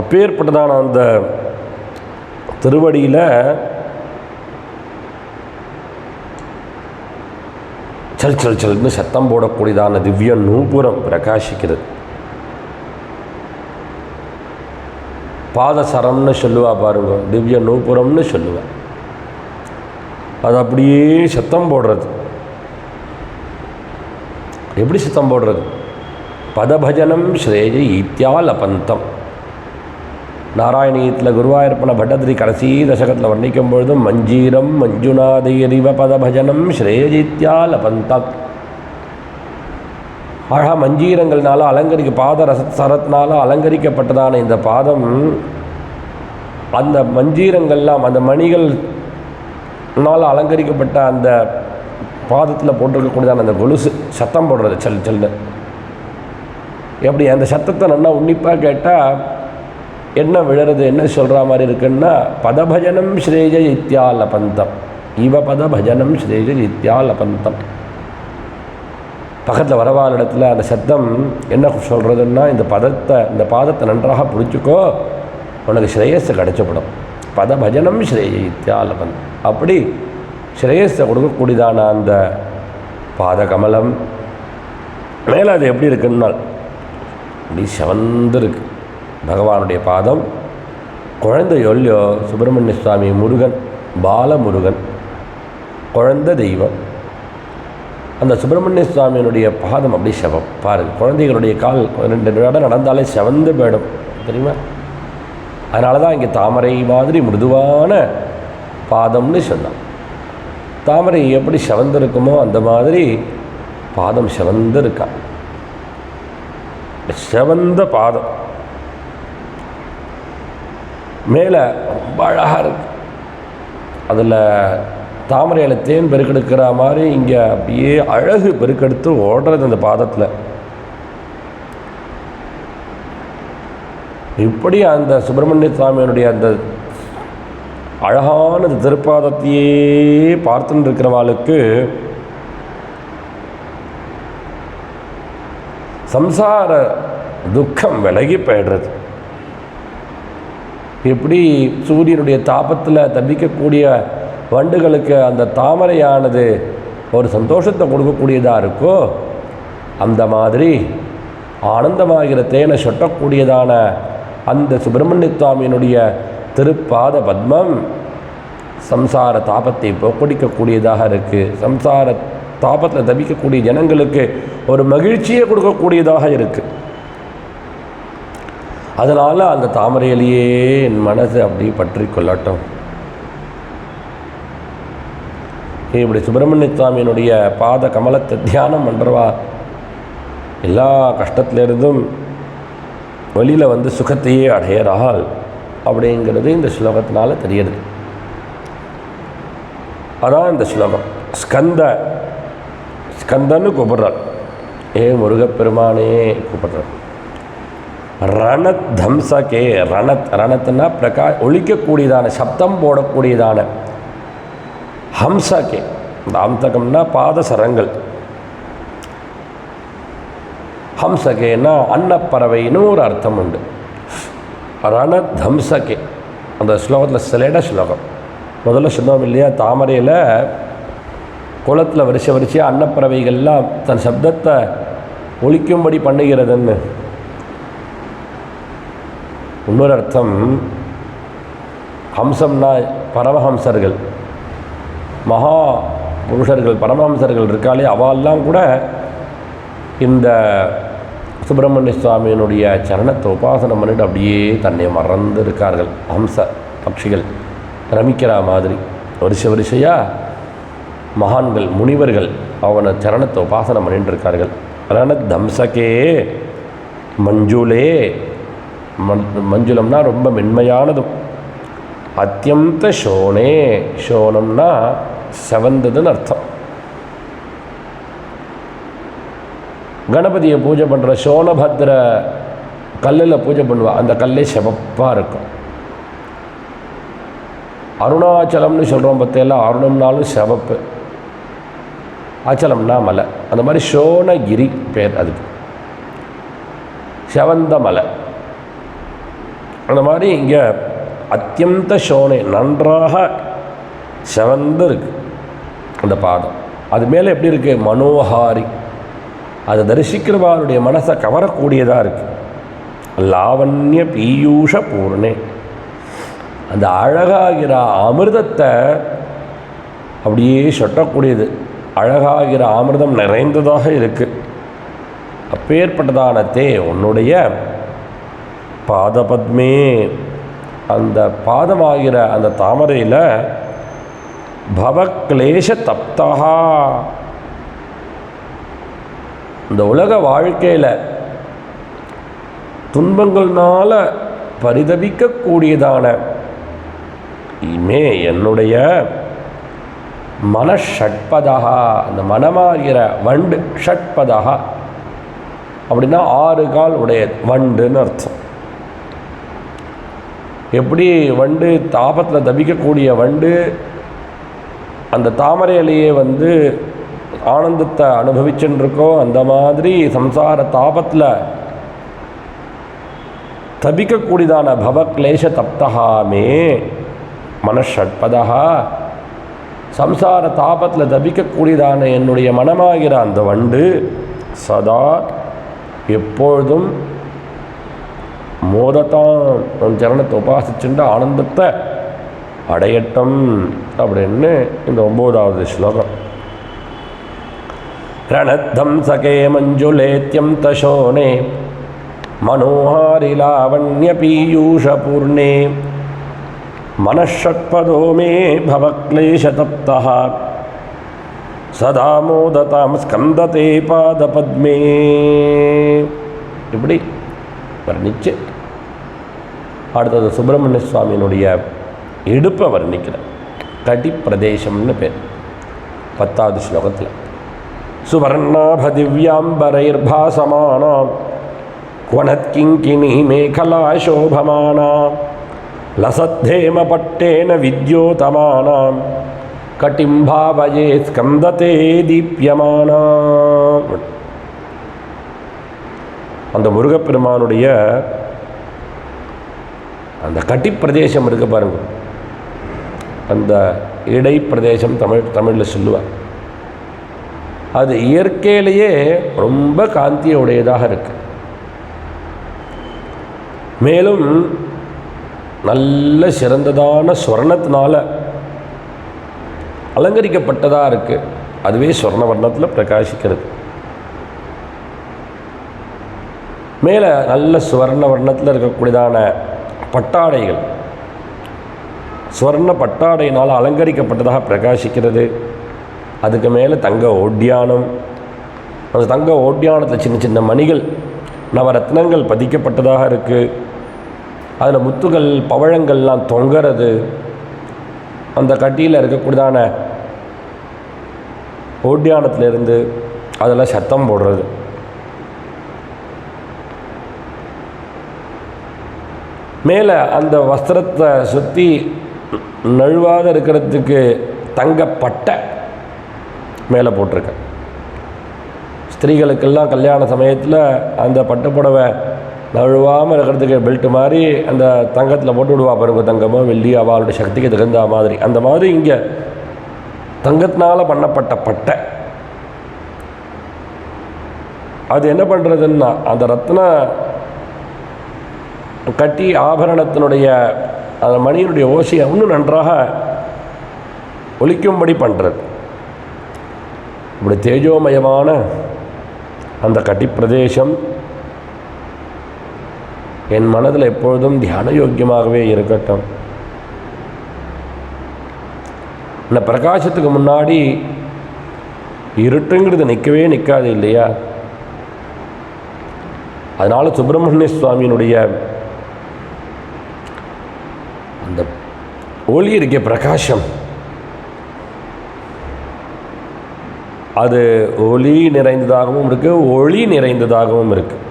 அப்பேற்பட்டதான அந்த திருவடியில் சல் சல் சல்னு சத்தம் போடக்கூடியதான திவ்ய நூபுரம் பிரகாசிக்கிறது. பாதசரம்னு சொல்லுவா பாருங்க, திவ்ய நூபுரம்னு சொல்லுவேன். அது அப்படியே சத்தம் போடுறது. எப்படி சத்தம் போடுறது? பதபஜனம் ஸ்ரேய ஈத்யாலபந்தம். நாராயணீயத்தில் குருவாயூரப்பன பட்டதிரி கடைசி தசகத்தில் வர்ணிக்கும் பொழுதும் மஞ்சீரம் மஞ்சுநாதையறிவ பதபஜனம் ஸ்ரேயஜீத்யாலபந்தம். அழகா மஞ்சீரங்கள்னால பாத சரத்தினால அலங்கரிக்கப்பட்டதான இந்த பாதம், அந்த மஞ்சீரங்கள்லாம் அந்த மணிகள்னால் அலங்கரிக்கப்பட்ட அந்த பாதத்தில் போட்டிருக்கக்கூடியதான அந்த கொலுசு சத்தம் போடுறது சல் சல்னு. எப்படி அந்த சத்தத்தை நல்லா உன்னிப்பாக கேட்டால் என்ன விழுறது, என்ன சொல்கிற மாதிரி இருக்குன்னா, பதபஜனம் ஸ்ரேஜ இத்தியாலபந்தம், இவ பதபஜனம் ஸ்ரேஜ இத்தியாலபந்தம். பக்கத்தில் வரவான இடத்துல அந்த சத்தம் என்ன சொல்கிறதுன்னா, இந்த பாதத்தை நன்றாக பிடிச்சிக்கோ, உனக்கு ஸ்ரேயஸை கிடைச்சப்படும். பதபஜனம் ஸ்ரேய இத்தியாலபந்தம். அப்படி ஸ்ரேயஸை கொடுக்கக்கூடியதான அந்த பாதகமலம் மேலே அது எப்படி இருக்குன்னா அப்படி செவந்திருக்கு. பகவானுடைய பாதம் குழந்தை ஒல்லியோ சுப்பிரமணிய சுவாமி முருகன், பாலமுருகன், குழந்தை தெய்வம். அந்த சுப்பிரமணிய சுவாமியினுடைய பாதம் அப்படி செவம் பாருங்கள். குழந்தைகளுடைய கால் 2 இடம் நடந்தாலே செவந்து போயிடும் தெரியுமா? அதனால தான் இங்கே தாமரை மாதிரி மிருதுவான பாதம்னு சொன்னான். தாமரை எப்படி செவந்திருக்குமோ அந்த மாதிரி பாதம் செவந்து இருக்கான். செவந்த பாதம் மேலே ரொம்ப அழகாக இருக்கு. அதில் தாமரையில் தேன் பெருக்கெடுக்கிற மாதிரி இங்கே அப்படியே அழகு பெருக்கெடுத்து ஓடுறது அந்த பாதத்தில். இப்படி அந்த சுப்பிரமணிய சுவாமியினுடைய அந்த அழகான திருப்பாதத்தையே பார்த்துன்னு இருக்கிறவாளுக்கு சம்சார துக்கம் விலகி போயிடுறது. எப்படி சூரியனுடைய தாபத்தில் தப்பிக்கக்கூடிய வண்டுகளுக்கு அந்த தாமரையானது ஒரு சந்தோஷத்தை கொடுக்கக்கூடியதாக இருக்கோ, அந்த மாதிரி ஆனந்தமாகிற தேனை சொட்டக்கூடியதான அந்த சுப்பிரமணிய சுவாமியினுடைய திருப்பாத பத்மம் சம்சார தாபத்தை போக்கடிக்கக்கூடியதாக இருக்குது. சம்சார தாபத்தில் தவிக்கக்கூடிய ஜனங்களுக்கு ஒரு மகிழ்ச்சியை கொடுக்கக்கூடியதாக இருக்குது. அதனால் அந்த தாமரையிலேயே என் மனசு அப்படி பற்றி கொள்ளட்டும். இப்படி சுப்பிரமணிய சுவாமியினுடைய பாத கமலத்தை தியானம் பண்ணுறவா எல்லா கஷ்டத்திலிருந்தும் வெளியில் வந்து சுகத்தையே அடையிறாள் அப்படிங்கிறது இந்த ஸ்லோகத்தினால தெரியுது. அதான் இந்த ஸ்லோகம். ஸ்கந்தன்னு கூப்பிட்றாள். முருகப்பெருமானே கூப்பிட்றாள். ரணத் தம்சகே. ரணத்துன்னா ஒழிக்கக்கூடியதான சப்தம் போடக்கூடியதான. ஹம்சகே, இந்த அம்சகம்னா பாதசரங்கள். ஹம்சகேன்னா அன்னப்பறவைன்னு ஒரு அர்த்தம் உண்டு. ரணத் தம்சகே அந்த ஸ்லோகத்தில் சிலேட ஸ்லோகம். முதல்ல சொன்னோம் இல்லையா, தாமரையில் குளத்தில் வரிசையாக அன்னப்பறவைகள்லாம் தன் சப்தத்தை ஒழிக்கும்படி பண்ணுகிறதுன்னு. இன்னொரு அர்த்தம், ஹம்சம்னா பரமஹம்சர்கள், மகா புருஷர்கள், பரமஹம்சர்கள் இருக்காளே, அவெல்லாம் கூட இந்த சுப்பிரமணிய சுவாமியினுடைய சரணத்தை உபாசனம் பண்ணிட்டு அப்படியே தன்னை மறந்து இருக்கார்கள். ஹம்ச பட்சிகள் ரமிக்கிற மாதிரி வரிசையாக மகான்கள் முனிவர்கள் அவனை சரணத்தை உபாசனம் பண்ணிட்டு இருக்கார்கள். ரணத் தம்சகே மஞ்சுளே. மஞ்சுளம்னா ரொம்ப மென்மையானதும். அத்தியந்த சோனே. சோனம்னா செவந்ததுன்னு அர்த்தம். கணபதியை பூஜை பண்ணுற சோனபத்ர கல்லில் பூஜை பண்ணுவாள். அந்த கல்லே செவப்பாக இருக்கும். அருணாச்சலம்னு சொல்கிறோம் பற்றியெல்லாம், அருணம்னாலும் செவப்பு, ஆச்சலம்னா மலை. அந்த மாதிரி சோனகிரி பேர் அதுக்கு, செவந்த மலை. அந்த மாதிரி இங்கே அத்தியந்த சோனை, நன்றாக செவந்து இருக்கு அந்த பாதம். அது மேலே எப்படி இருக்குது, மனோஹாரி. அதை தரிசிக்கிறவாருடைய மனசை கவரக்கூடியதாக இருக்குது. லாவண்ய பீயூஷ பூர்ணே. அந்த அழகாகிற அமிர்தத்தை அப்படியே சொட்டக்கூடியது. அழகாகிற அமிர்தம் நிறைந்ததாக இருக்குது. அப்பேற்பட்டதான உன்னுடைய பாதபத்மே, அந்த பாதமாகிற அந்த தாமரையில் பவக்லேஷ தப்தா. இந்த உலக வாழ்க்கையில் துன்பங்கள்னால பரிதபிக்கக்கூடியதான என்னுடைய மனஷட்பதா, அந்த மனமாகிற வண்டு. ஷட்பதா அப்படின்னா 6 கால் உடைய வண்டுன்னு அர்த்தம். எப்படி வண்டு தாபத்தில் தபிக்கக்கூடிய வண்டு அந்த தாமரையிலேயே வந்து ஆனந்தத்தை அனுபவிச்சுருக்கோ, அந்த மாதிரி சம்சார தாபத்தில் தபிக்கக்கூடியதான பவக்லேஷ தப்தகாமே மனஷட்பதா. சம்சார தாபத்தில் தபிக்கக்கூடியதான என்னுடைய மனமாகிற அந்த வண்டு சதா எப்பொழுதும் மோதத்தான் உன் சரணத்தை உபாசிச்சுட்டு ஆனந்தத்தை அடையட்டும் அப்படின்னு இந்த 9வது ஸ்லோகம். ரணத்தம் சகே மஞ்சுலேத்யம் தசோனே மனோஹாரி லாவண்ய பீயூஷ பூர்ணே மனஷட்பதோ மே பவக்லேஷதப்தः சதா மோததாம் ஸ்கந்ததே பாதபத்மே. இப்படி வர்ணிச்சு அடுத்தது சுப்பிரமணிய சுவாமியினுடைய இடுப்பை வர்ணிக்கிறார். கடி பிரதேசம்னு பேர் 10வது ஸ்லோகத்தில். சுவர்ணாப திவ்யாம்பரைர்பாசமானாம் வனத்கிங்கினி மேகலா சோபமானாம் லசத்தேம பட்டேன வித்யோதமானாம் கட்டிம்பாவயே ஸ்கந்ததே தீப்யமானாம். அந்த முருகப்பெருமானுடைய அந்த கட்டி பிரதேசம் இருக்க பாருங்க, அந்த இடை பிரதேசம் தமிழில் சொல்லுவார். அது இயற்கையிலேயே ரொம்ப காந்தியுடையதாக இருக்கு. மேலும் நல்ல சிறந்ததான ஸ்வர்ணத்தினால அலங்கரிக்கப்பட்டதாக இருக்குது. அதுவே சொர்ண வர்ணத்தில் பிரகாசிக்கிறது. மேலே நல்ல சுவர்ண வர்ணத்தில் இருக்கக்கூடியதான பட்டாடைகள், சுவர்ண பட்டாடையினால் அலங்கரிக்கப்பட்டதாக பிரகாசிக்கிறது. அதுக்கு மேலே தங்க ஓட்டியானம், அந்த தங்க ஓட்டியானத்தில் சின்ன சின்ன மணிகள், நவரத்னங்கள் பதிக்கப்பட்டதாக இருக்குது. அதில் முத்துகள் பவழங்கள்லாம் தொங்குறது. அந்த கட்டியில் இருக்கக்கூடியதான ஓட்டியானத்திலிருந்து அதில் சத்தம் போடுறது. மேலே அந்த வஸ்திரத்தை சுற்றி நழுவாத இருக்கிறதுக்கு தங்கப்பட்டை மேலே போட்டிருக்கேன். ஸ்திரீகளுக்கெல்லாம் கல்யாண சமயத்தில் அந்த பட்டுப்புடவை நழுவாமல் இருக்கிறதுக்கு பெல்ட் மாதிரி அந்த தங்கத்தில் போட்டு விடுவா பாருங்க. தங்கமோ வெள்ளியோ அவளுடைய சக்திக்கு தகுந்த மாதிரி. அந்த மாதிரி இங்கே தங்கத்தினால் பண்ணப்பட்ட பட்டை. அது என்ன பண்ணுறதுன்னா அந்த ரத்ன கட்டி ஆபரணத்தினுடைய அந்த மணியினுடைய ஓசையை இன்னும் நன்றாக ஒலிக்கும்படி பண்ணுறது. இப்படி தேஜோமயமான அந்த கட்டி பிரதேசம் என் மனதில் எப்பொழுதும் தியான யோக்கியமாகவே இருக்கட்டும். இந்த பிரகாசத்துக்கு முன்னாடி இருட்டுங்கிறது நிற்கவே நிற்காது இல்லையா? அதனால் சுப்பிரமணிய சுவாமியினுடைய அந்த ஒளி இருக்க பிரகாசம், அது ஒளி நிறைந்ததாகவும் இருக்குது, ஒளி நிறைந்ததாகவும் இருக்குது.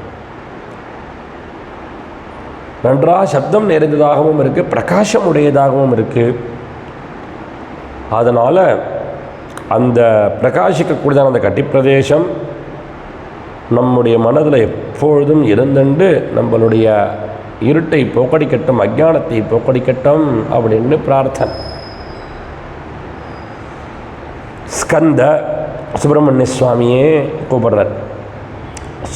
நன்றாக சப்தம் நிறைந்ததாகவும் இருக்குது, பிரகாசம் உடையதாகவும் இருக்குது. அதனால் அந்த பிரகாசிக்கக்கூடியதான அந்த கட்டிப்பிரதேசம் நம்முடைய மனதில் எப்பொழுதும் இருந்துண்டு நம்மளுடைய இருட்டை போக்கடிக்கட்டும், அஞ்ஞானத்தை போக்கடிக்கட்டும் அப்படின்னு பிரார்த்தனை. ஸ்கந்த சுப்பிரமணிய சுவாமியே கூப்பிடுறார்.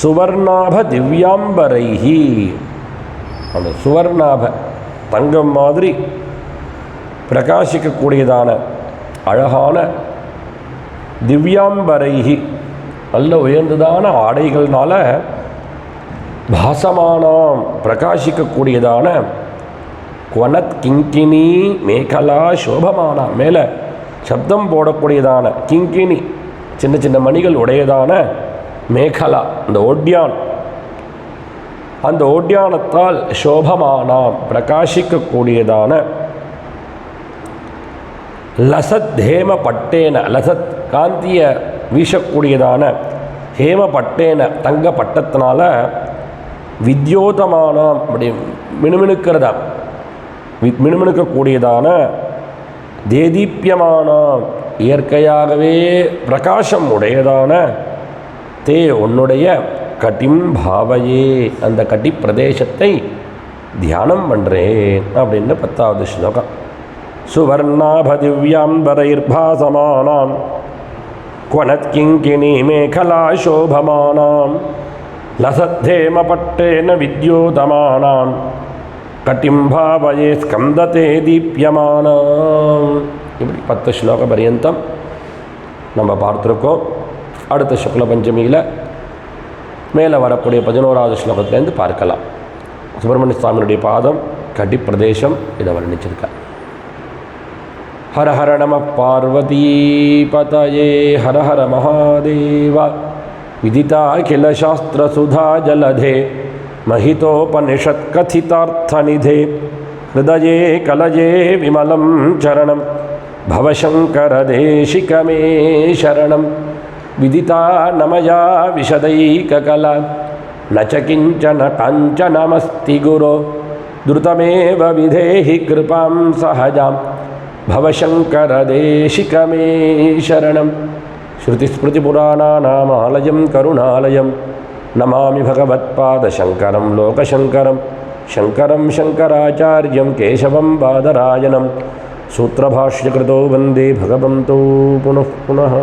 சுவர்ணாப திவ்யாம்பரைஹி, அந்த சுவர்ணாப தங்கம் மாதிரி பிரகாசிக்கக்கூடியதான அழகான திவ்யாம்பரைஹி, நல்ல உயர்ந்ததான ஆடைகள்னால பாசமானாம் பிரகாசிக்கக்கூடியதான குவனத் கிங்கினி மேகலா சோபமானா, மேலே சப்தம் போடக்கூடியதான கிங்கினி சின்ன சின்ன மணிகள் உடையதான மேகலா, அந்த ஓட்யான், அந்த ஓட்யானத்தால் சோபமானாம் பிரகாசிக்கக்கூடியதான லசத் ஹேம பட்டேன, லசத் காந்திய வீசக்கூடியதான ஹேம பட்டேன தங்க பட்டத்தினால வித்யோதமானாம், அப்படி மினுமினுக்கிறதா மினுமினுக்கக்கூடியதான தேதீப்பியமானாம் இயற்கையாகவே பிரகாசம் உடையதான தே உன்னுடைய கட்டிம் பாவையே, அந்த கட்டி பிரதேசத்தை தியானம் பண்ணுறேன் அப்படின்னு 10வது ஸ்லோகம். சுவர்ணாபதிவ்யாம்பரைர்பாசமானாம் குவனத் கிங்கினி மேகலா சோபமானாம் லசத்தேம பட்டேன வித்யோதமானாம் கட்டிம் பாவயே ஸ்கந்ததே தீப்யமானாம். இப்படி 10 ஸ்லோக பரியந்தம் நம்ம பார்த்துருக்கோம். அடுத்த சுக்ல பஞ்சமியில் மேலே வரக்கூடிய 11வது ஸ்லோகத்திலேருந்து பார்க்கலாம். சுப்பிரமணிய சுவாமியுடைய பாதம், கட்டி பிரதேசம், இதை வர்ணிச்சிருக்கார். ஹர ஹர நம பார்வதீபதயே ஹர ஹர மகாதேவ. விதிதா கில சாஸ்திர சுதா ஜலதே महितोपनिषत् कथितार्थनिधे हृदये कलये विमलं चरणं भवशङ्करदेशिकमे शरणं. विदिता न मया विशदैककला न च किञ्चन काञ्चनमस्ति गुरो द्रुतमेव विधेहि कृपां सहजां भवशङ्करदेशिकमे शरणं. श्रुतिस्मृतिपुराणानामालयं करुणालयं नमामि भगवत्पादशङ्करं लोकशङ्करं. शङ्करं शङ्कराचार्यं केशवं बादरायणं सूत्रभाष्यकृतो वन्दे भगवन्तो पुनः पुनः.